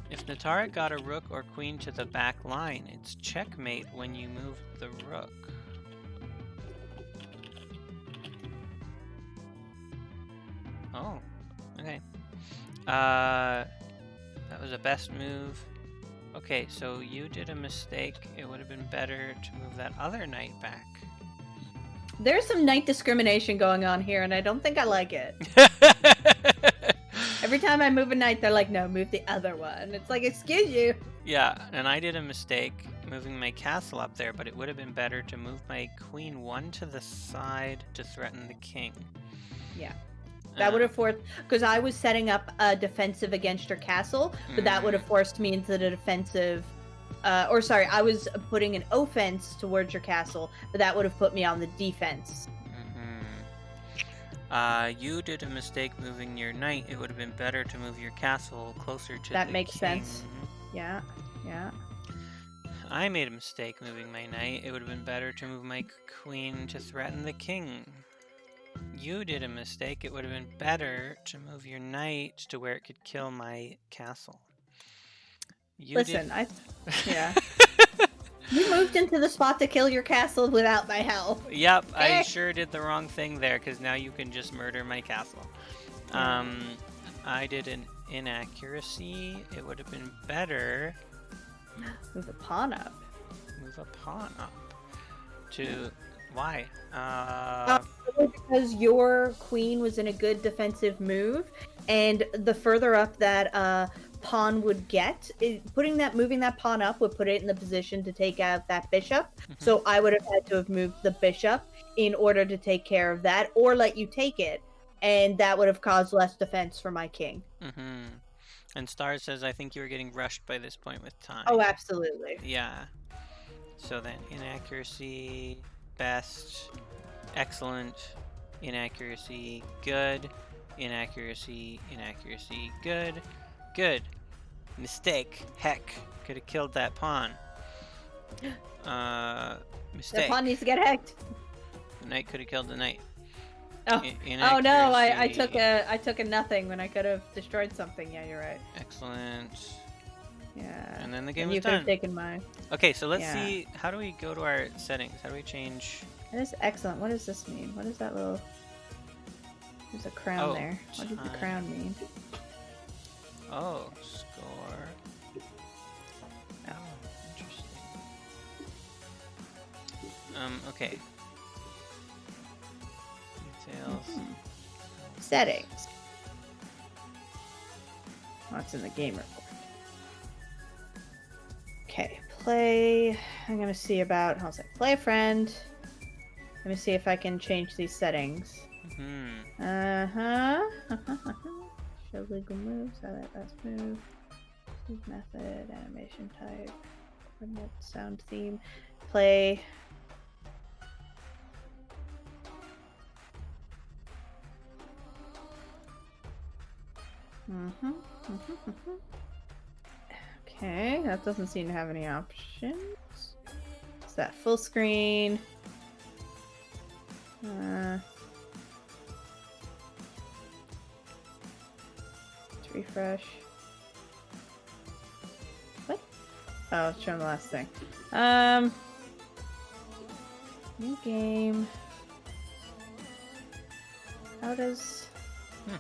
If Netara got a rook or queen to the back line, it's checkmate when you move the rook. Oh, okay. That was a best move. Okay, so you did a mistake. It would have been better to move that other knight back. There's some knight discrimination going on here, and I don't think I like it. Every time I move a knight, they're like, no, move the other one. It's like, excuse you. Yeah, and I did a mistake moving my castle up there, but it would have been better to move my queen one to the side to threaten the king. Yeah. That would have forced, because I was setting up a defensive against your castle, but that would have forced me into the defensive, I was putting an offense towards your castle, but that would have put me on the defense. You did a mistake moving your knight. It would have been better to move your castle closer to that the makes king. sense. Yeah, yeah. I made a mistake moving my knight. It would have been better to move my queen to threaten the king. You did a mistake. It would have been better to move your knight to where it could kill my castle. Listen, yeah. You moved into the spot to kill your castle without my help. Yep, I sure did the wrong thing there, because now you can just murder my castle. I did an inaccuracy. It would have been better... Move a pawn up. Move a pawn up. To... Why? Because your queen was in a good defensive move, and the further up that pawn would get, moving that pawn up would put it in the position to take out that bishop. So I would have had to have moved the bishop in order to take care of that, or let you take it, and that would have caused less defense for my king. And Star says, I think you were getting rushed by this point with time. Oh, absolutely. Yeah. So then inaccuracy, best, excellent, inaccuracy, good, inaccuracy, inaccuracy, good, good, mistake, heck, could have killed that pawn. Mistake. The pawn needs to get hacked. The knight could have killed the knight. Oh, oh no! I took a nothing when I could have destroyed something. Yeah, you're right. Excellent. Yeah. And then the game was you done. could have taken mine. Okay, so let's see. How do we go to our settings? How do we change? That is excellent. What does this mean? What is that little? There's a crown there. What does the crown mean? Oh, score. Oh, interesting. Okay. Details. Settings. What's in the game report? Okay, play. I'm gonna see about. How's it? Play a friend. Let me see if I can change these settings. Show legal moves. Highlight last move. Move method. Animation type. Coordinate sound theme. Play. Okay, that doesn't seem to have any options. Is that full screen? Let's refresh. What? Oh, it's showing the last thing. New game. How does... Oh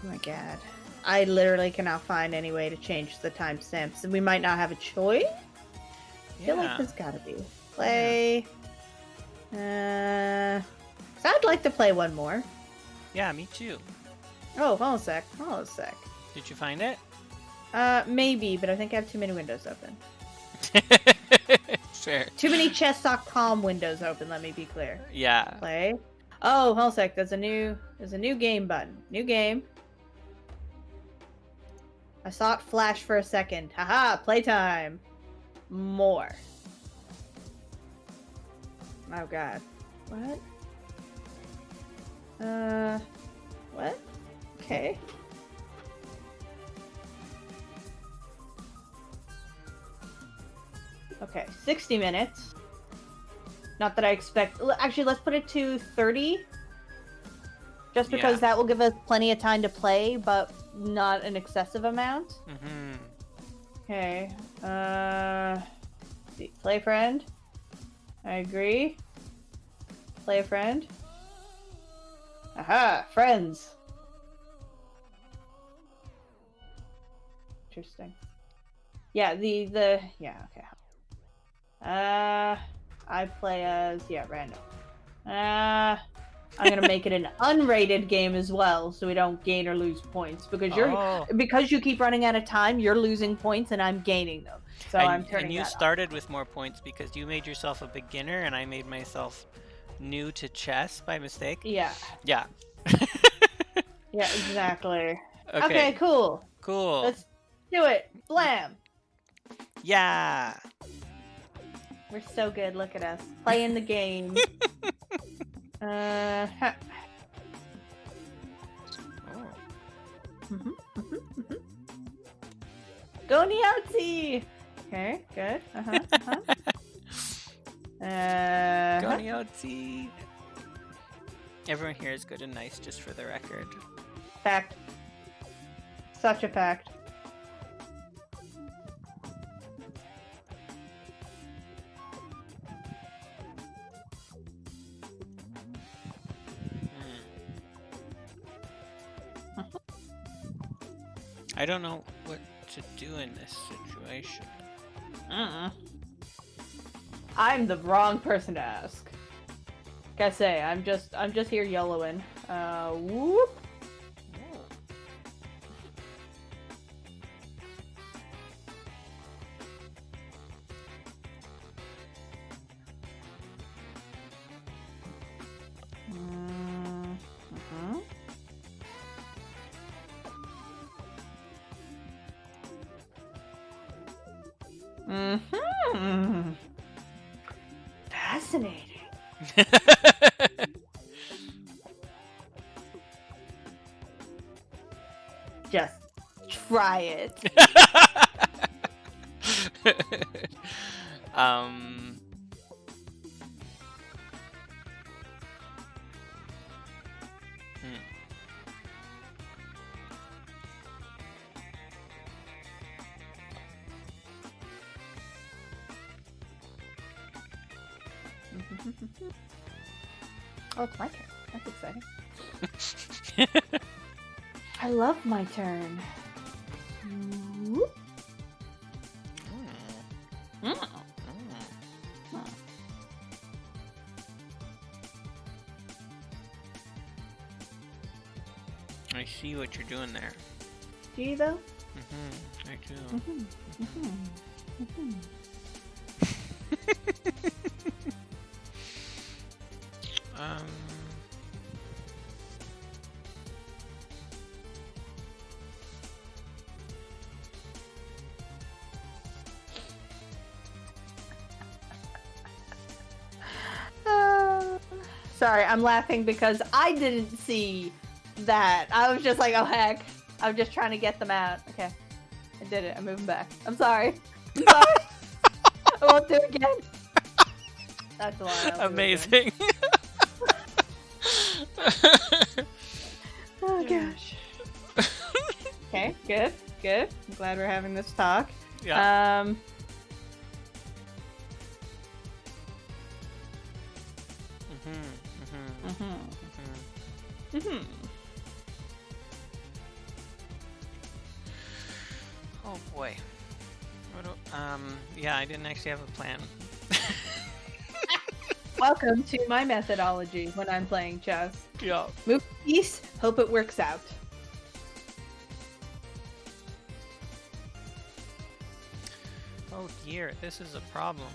my god. I literally cannot find any way to change the timestamps, and we might not have a choice? I feel like there's gotta be. Play. So I'd like to play one more. Yeah, me too. Oh, hold on a sec. Hold on a sec. Did you find it? Maybe, but I think I have too many windows open. Fair. Too many chess.com windows open, let me be clear. Yeah. Play. Oh, hold on a sec. There's a new game button. New game. I saw it flash for a second. Haha, playtime. More. Oh god. What? What? Okay. Okay, 60 minutes. Not that I expect... Actually, let's put it to 30. Just because that will give us plenty of time to play, but not an excessive amount. Mm-hmm. Okay. See. Play friend. I agree. Play a friend. Aha! Friends! Interesting. Yeah, yeah, okay. I play as... Yeah, random. I'm gonna make it an unrated game as well, so we don't gain or lose points. Because because you keep running out of time, you're losing points and I'm gaining them. So I'm turning And you that started with more points because you made yourself a beginner and I made myself new to chess by mistake. Yeah. Yeah. Yeah, exactly. Okay. Okay, cool. Cool. Let's do it. Blam! Yeah. We're so good. Look at us. Playing the game. Go Niauzi! Okay, good. Go Niauzi! Everyone here is good and nice, just for the record. Fact. Such a fact. I don't know what to do in this situation. I'm the wrong person to ask. Gotta say, I'm just here YOLOing. Whoop. Fascinating. Just try it. Oh, it's my turn. That's exciting. I love my turn. I see what you're doing there. Do you though? I do. Sorry, I'm laughing because I didn't see that. I was just like, oh heck. I'm just trying to get them out. Okay. I did it. I'm moving back. I'm sorry. I'm sorry. I won't do it again. That's a lot. Amazing. Oh gosh. Okay, good, good. I'm glad we're having this talk. Yeah. Oh boy. Yeah, I didn't actually have a plan. Welcome to my methodology when I'm playing chess. Yeah. Move a piece, hope it works out. Oh dear, this is a problem.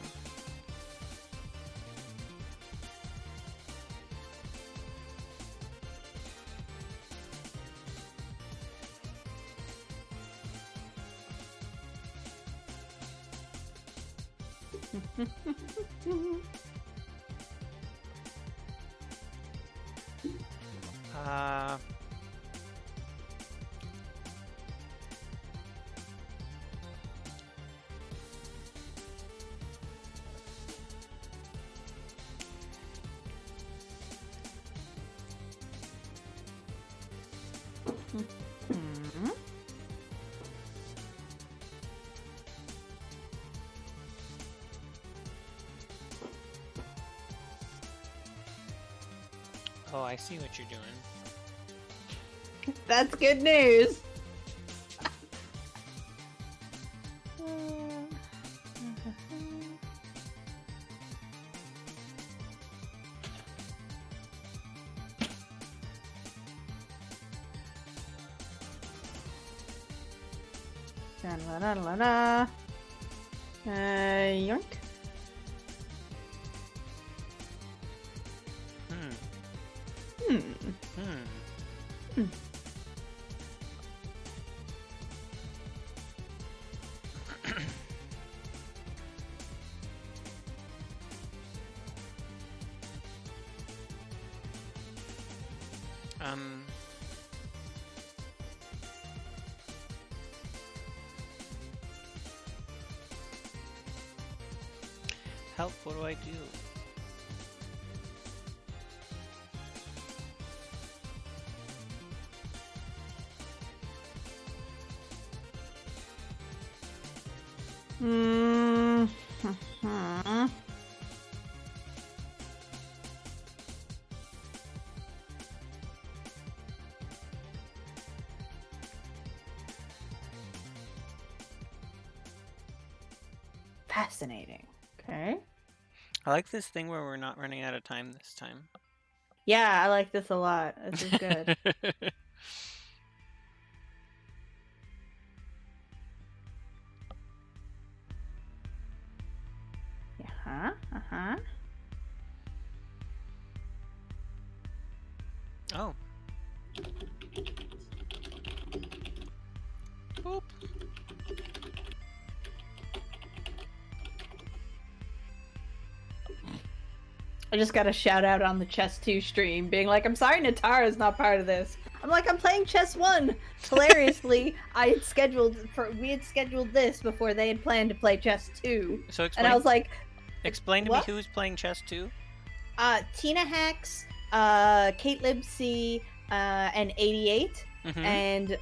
Oh, I see what you're doing. That's good news. Yoink. Help, what do I do? Fascinating. Okay. I like this thing where we're not running out of time this time. Yeah, I like this a lot. This is good. Oh. Boop. I just got a shout out on the Chess 2 stream being like, I'm sorry Netara is not part of this. I'm like, I'm playing Chess 1. Hilariously, we had scheduled this before they had planned to play Chess 2. So explain, and I was like, explain to what? me who's playing Chess 2? Tina Hacks, Kate Libsey, and 88. And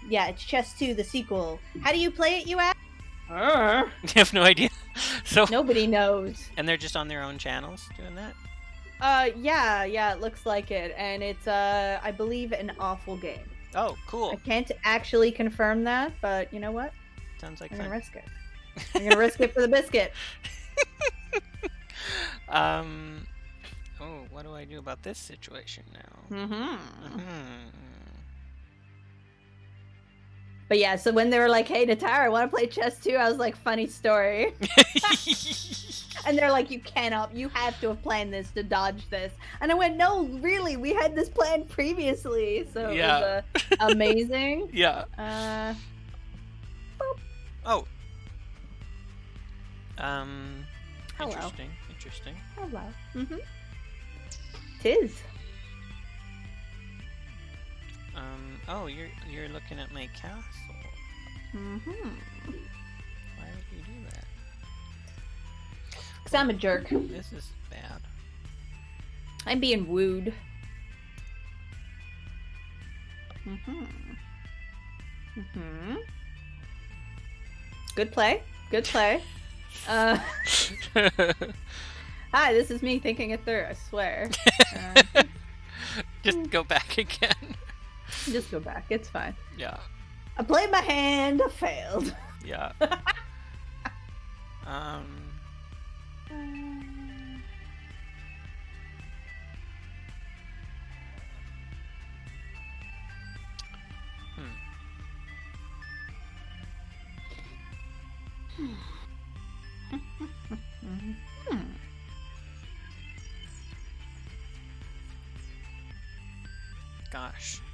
yeah, it's Chess 2, the sequel. How do you play it, you ask? You have no idea. So nobody knows. And they're just on their own channels doing that? Yeah, it looks like it. And it's I believe an awful game. Oh, cool. I can't actually confirm that, but you know what? Sounds like I'm fun. gonna risk it. I'm gonna risk it for the biscuit. Oh, what do I do about this situation now? But yeah, so when they were like, hey, Netara, I want to play chess too, I was like, funny story. And they're like, you have to have planned this to dodge this. And I went, no, really, we had this planned previously. So it was amazing. Yeah. Oh. Hello. Interesting. Hello. tis. Oh, you're looking at my castle. Mm-hmm. Why would you do that? Because I'm a jerk. This is bad. I'm being wooed. Mm-hmm. Mm-hmm. Good play. Good play. Hi, this is me thinking it through, I swear. Just go back again. Just go back. It's fine. Yeah. I played my hand. I failed. Yeah.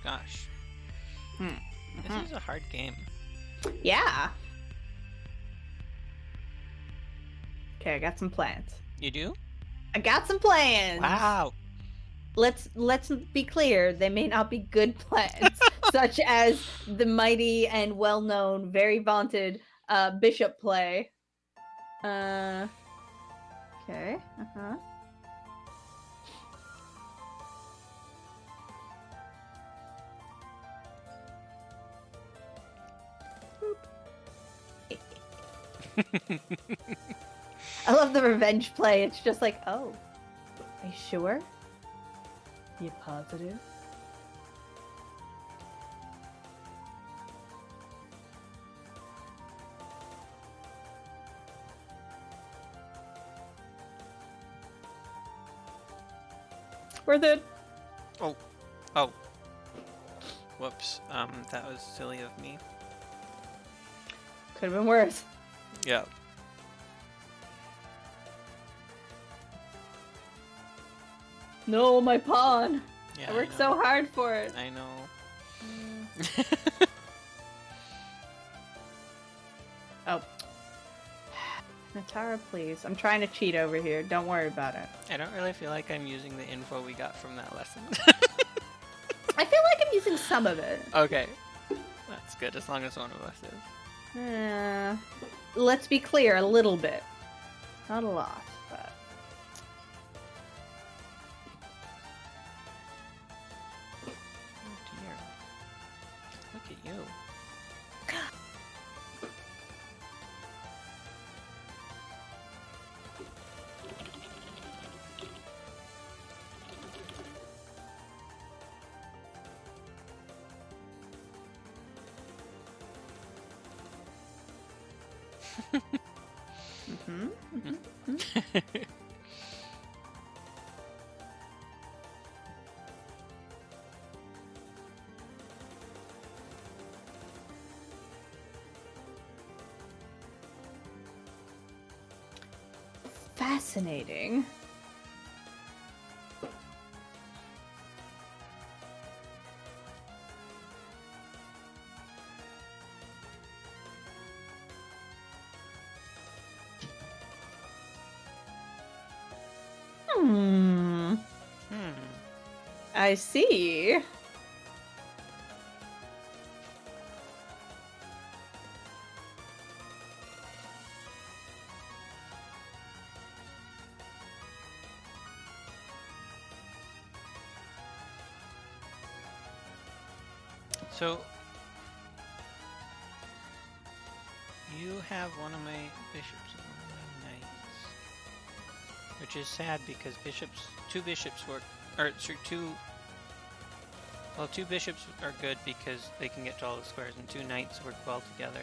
Gosh. This is a hard game. Yeah. Okay, I got some plans. You do? I got some plans. Wow. Let's be clear, they may not be good plans, such as the mighty and well-known, very vaunted bishop play. Okay. I love the revenge play. It's just like, oh, are you sure? You positive? Worth it. Oh. Whoops. That was silly of me. Could have been worse. Yeah. No, my pawn. Yeah. I worked so hard for it. I know. Oh. Netara, please. I'm trying to cheat over here. Don't worry about it. I don't really feel like I'm using the info we got from that lesson. I feel like I'm using some of it. Okay. That's good, as long as one of us is. Let's be clear, a little bit. Not a lot, but... Oh dear. Look at you. Fascinating. I see. So, you have one of my bishops and one of my knights, which is sad because two bishops work, or two bishops are good because they can get to all the squares, and two knights work well together.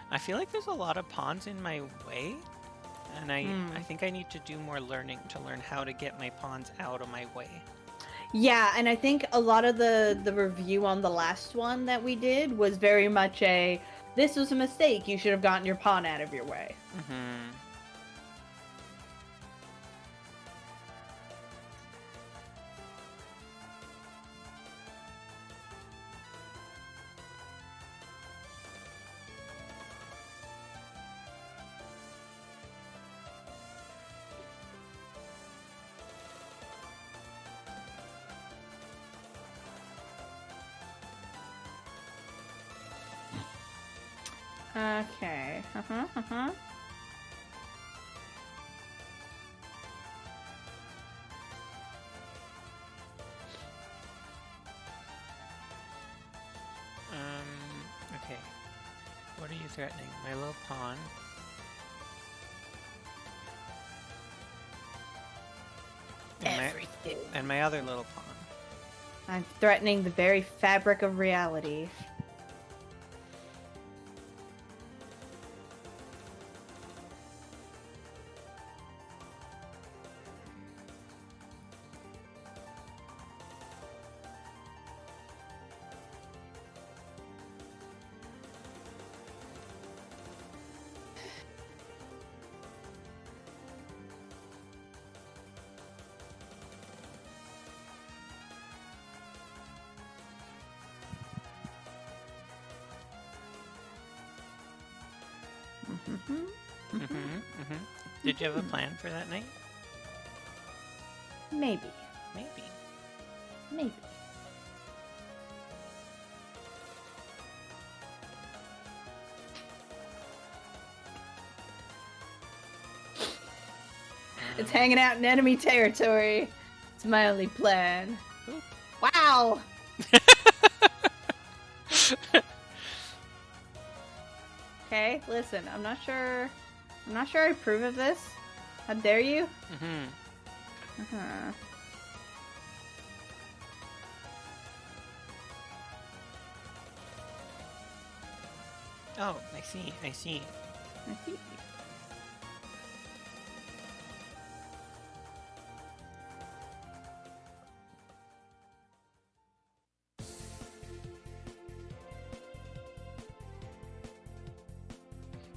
I feel like there's a lot of pawns in my way, and I think I need to do more learning to learn how to get my pawns out of my way. Yeah, and I think a lot of the review on the last one that we did was very much this was a mistake, you should have gotten your pawn out of your way. Okay. Okay. What are you threatening? My little pawn. Everything. And my other little pawn. I'm threatening the very fabric of reality. Did you have a plan for that night? Maybe. Maybe. It's hanging out in enemy territory. It's my only plan. Oop. Wow! Okay, listen, I'm not sure I approve of this. How dare you? Oh, I see. I see.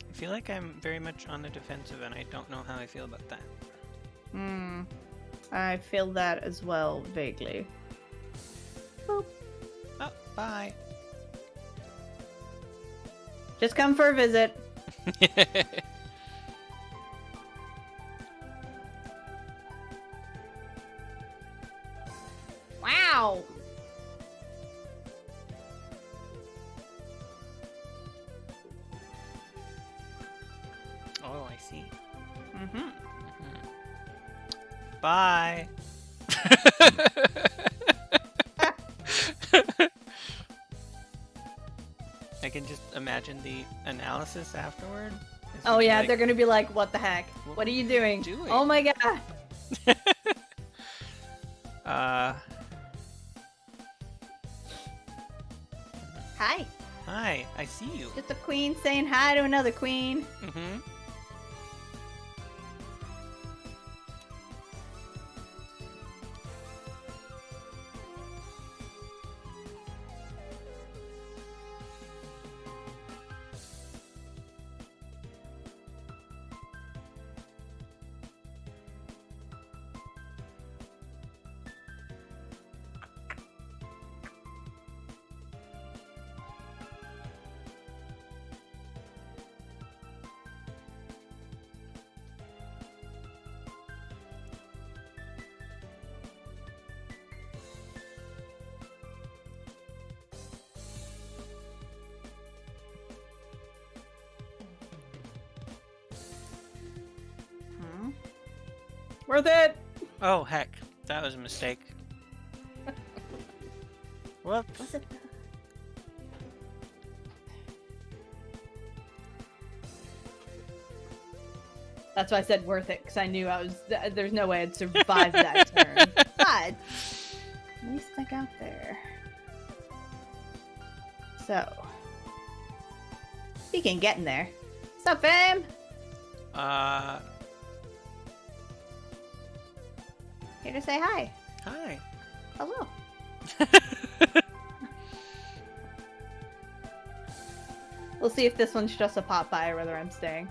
I feel like I'm very much on the defensive, and I don't know how I feel about that. I feel that as well, vaguely. Boop. Oh, bye. Just come for a visit. Wow! Oh, I see. Bye. I can just imagine the analysis afterward. Oh yeah, they're gonna be like, "What the heck? What are you doing? Oh my god!" Hi. Hi, I see you. Just a queen saying hi to another queen. Worth it! Oh, heck. That was a mistake. Whoops. Was it? That's why I said worth it, because I knew there's no way I'd survive that turn. But at least I got there. So, speaking of getting there. What's up, fam? Here to say hi. Hi. Hello. We'll see if this one's just a pop by or whether I'm staying.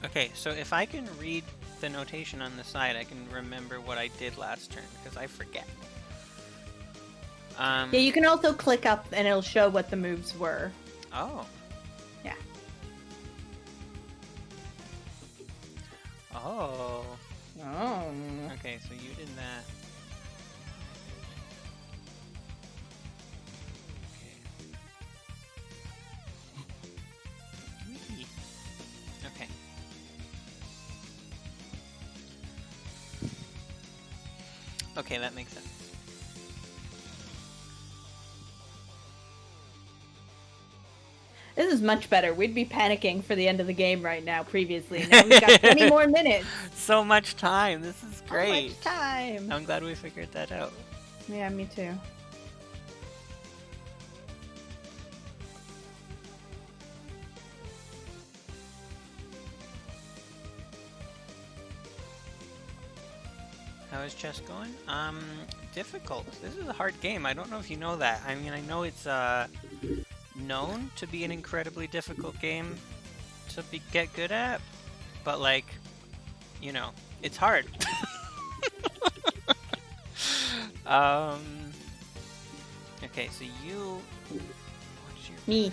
Okay, so if I can read the notation on the side, I can remember what I did last turn, because I forget. Yeah, you can also click up and it'll show what the moves were. Oh. Yeah. Oh. Oh. Okay, so you did that. Okay. Okay, that makes sense. This is much better. We'd be panicking for the end of the game right now previously. Now we've got 20 more minutes. So much time. This is great. So much time. I'm glad we figured that out. Yeah, me too. How is chess going? Difficult. This is a hard game. I don't know if you know that. I mean, I know it's known to be an incredibly difficult game to get good at, but like, you know, it's hard. Okay, so you. What's your Me.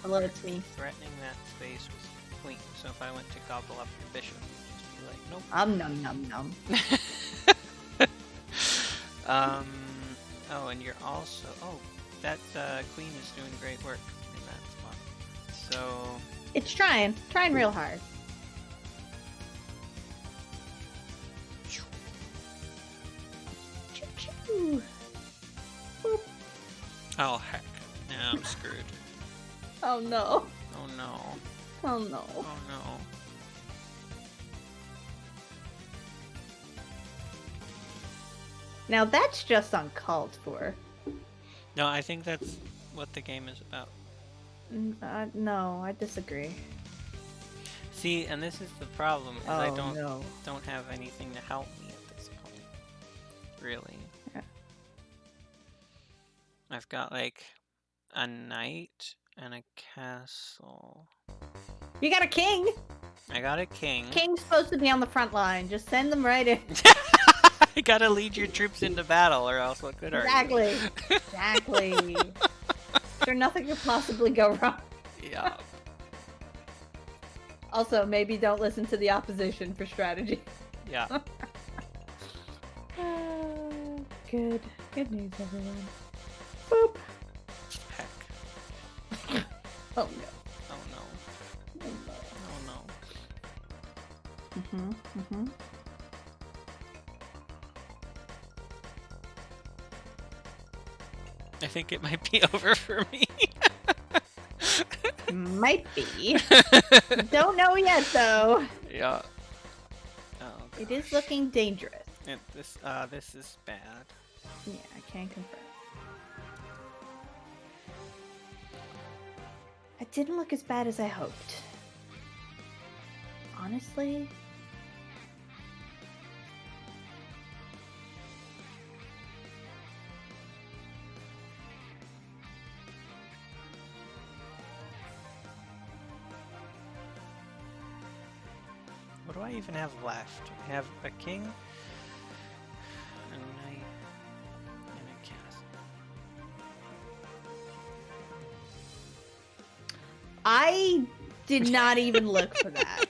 Hello, it's me. Threatening that space with queen. So if I went to gobble up your bishop, you'd just be like, nope. Num num num. Oh, and you're also. Oh, that queen is doing great work in that spot. So. It's trying real hard. Choo-choo. Boop. Oh heck! Now I'm screwed. Oh no. Oh no. Oh no. Oh no. Now that's just uncalled for. No, I think that's what the game is about. No, I disagree. See, and this is the problem, is I don't have anything to help me at this point. Really. Yeah. I've got like a knight and a castle. You got a king. I got a king. King's supposed to be on the front line. Just send them right in. I gotta lead your troops into battle, or else what good are you? Exactly. Exactly. There nothing could possibly go wrong. Yeah. Also, maybe don't listen to the opposition for strategy. Yeah. Good news, everyone. Boop. Heck. Oh no. Oh no. Oh no. Oh no. Mm-hmm. I think it might be over for me. Might be. Don't know yet, though. Yeah. Oh, gosh. It is looking dangerous. This is bad. Yeah, I can confirm. It didn't look as bad as I hoped. Honestly. What do I even have left? I have a king, a knight, and a castle. I did not even look for that.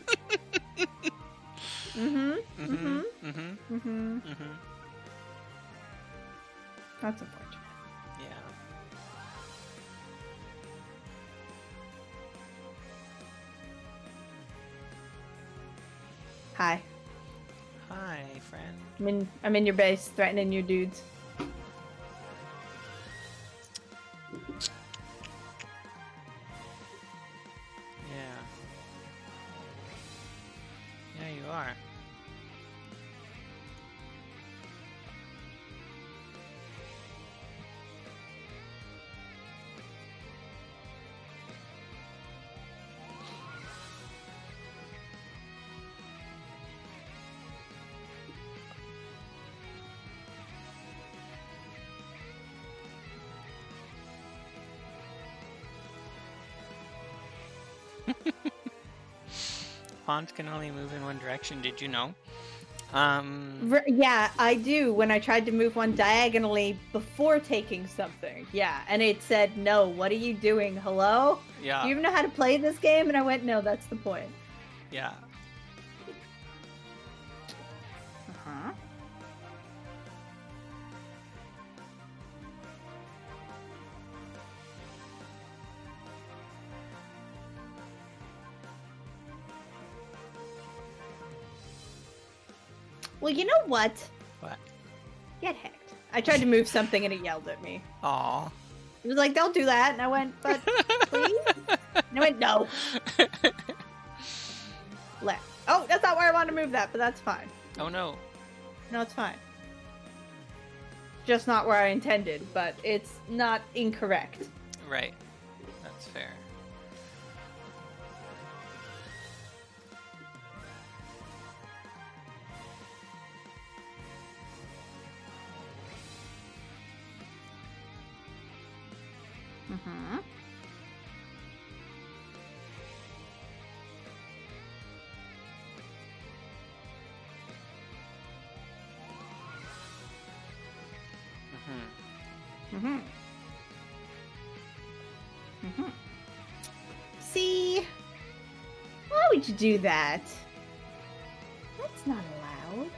That's unfortunate. Yeah. Hi. Hi, friend. I'm in your base, threatening your dudes. Yeah. Yeah, you are. Pawns can only move in one direction. Did you know? Yeah, I do. When I tried to move one diagonally before taking something. Yeah, and it said, no, what are you doing? Hello? Yeah. Do you even know how to play this game? And I went, no, that's the point. Yeah. Uh-huh. Well, you know what? What? Get hacked. I tried to move something and it yelled at me. Aw. It was like, don't do that. And I went, but please? And I went, no. Left. Oh, that's not where I wanted to move that, but that's fine. Oh no. No, it's fine. Just not where I intended, but it's not incorrect. Right. That's fair. Mm-hmm. Mm-hmm. Mm-hmm. See? Why would you do that? That's not allowed.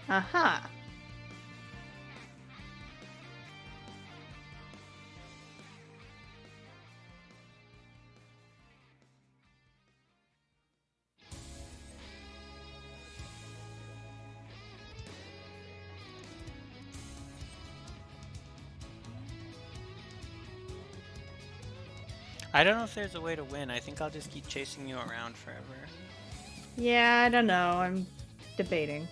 Uh-huh. I don't know if there's a way to win. I think I'll just keep chasing you around forever. Yeah, I don't know. I'm debating.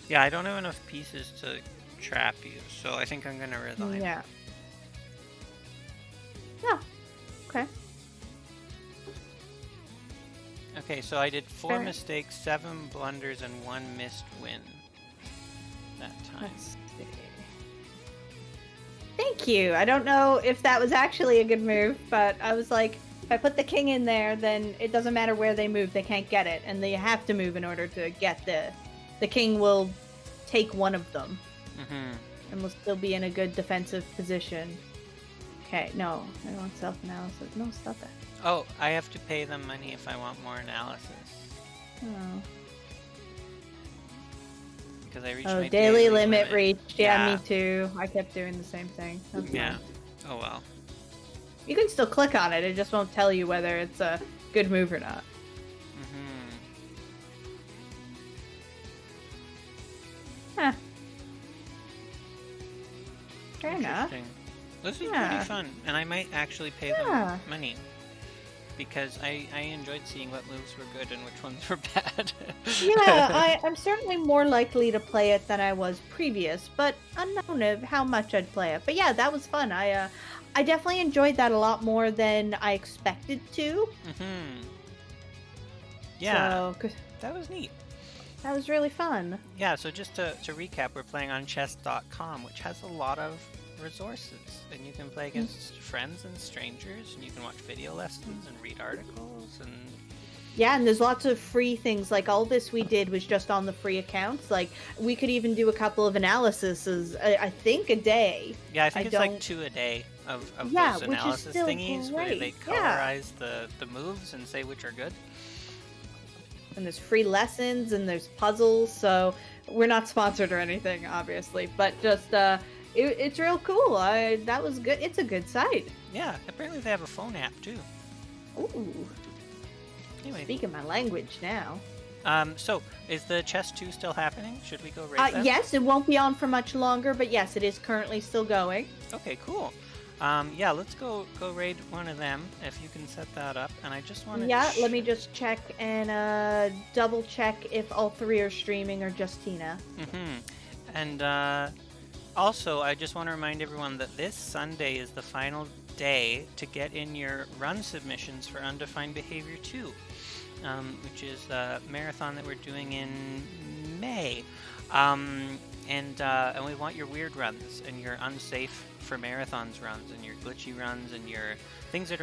Yeah, I don't have enough pieces to trap you, so I think I'm gonna resign. Yeah. Oh, okay. Okay, so I did 4 Alright. mistakes, 7 blunders, and 1 missed win that time. Let's see. Thank you. I don't know if that was actually a good move, but I was like, if I put the king in there, then it doesn't matter where they move, they can't get it, and they have to move in order to get the king will take one of them. Mm-hmm. And will still be in a good defensive position. Okay, no, I want self-analysis. No, stop that. Oh, I have to pay them money if I want more analysis. Oh. Because I reached Oh, my daily limit reached. Yeah, Yeah. me too. I kept doing the same thing. That's Yeah. fine. Oh well. You can still click on it. It just won't tell you whether it's a good move or not. Mm-hmm. Huh. Fair enough. Interesting. This is Yeah. pretty fun, and I might actually pay Yeah. them money. Because I enjoyed seeing what moves were good and which ones were bad. Yeah, I'm certainly more likely to play it than I was previous, but unknown of how much I'd play it. But yeah, that was fun. I definitely enjoyed that a lot more than I expected to. Mm-hmm. Yeah, So, 'cause that was neat. that was really fun. Yeah, so just to recap, we're playing on chess.com, which has a lot of resources. And you can play against friends and strangers, and you can watch video lessons and read articles and... Yeah, and there's lots of free things. Like, all this we did was just on the free accounts. Like, we could even do a couple of analyses, I think, a day. Yeah, I think it's like don't- 2 a day of Yeah, those which is analysis still thingies where they great, yeah. colorize the moves and say which are good. And there's free lessons, and there's puzzles. So, we're not sponsored or anything, obviously. But just, it's real cool. That was good. It's a good site. Yeah, apparently they have a phone app too. Ooh. Anyway, Speaking my language now. so is the chess 2 still happening? Should we go raid them? Yes, it won't be on for much longer, but yes, it is currently still going. Okay, cool. Yeah, let's go raid one of them if you can set that up. And I just want to... Yeah, let me just check and double check if all 3 are streaming or just Tina. Mm-hmm. And Also, I just want to remind everyone that this Sunday is the final day to get in your run submissions for Undefined Behavior 2, which is a marathon that we're doing in May. And we want your weird runs and your unsafe for marathons runs and your glitchy runs and your things that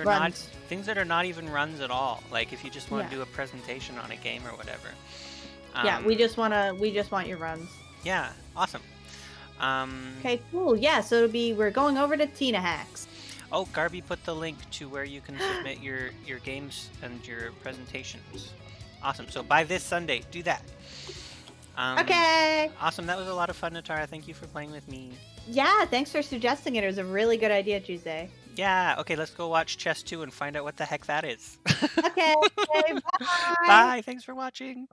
are not even runs at all. Like if you just want to do a presentation on a game or whatever. Yeah, we just want your runs. Yeah, awesome. Okay, cool. Yeah, so we're going over to Tina Hacks. Oh, Garby put the link to where you can submit your games and your presentations. Awesome. So by this Sunday, do that. Okay. Awesome. That was a lot of fun, Netara. Thank you for playing with me. Yeah, thanks for suggesting it. It was a really good idea, Tuesday. Yeah. Okay, let's go watch Chess 2 and find out what the heck that is. Okay. Bye. Bye. Thanks for watching.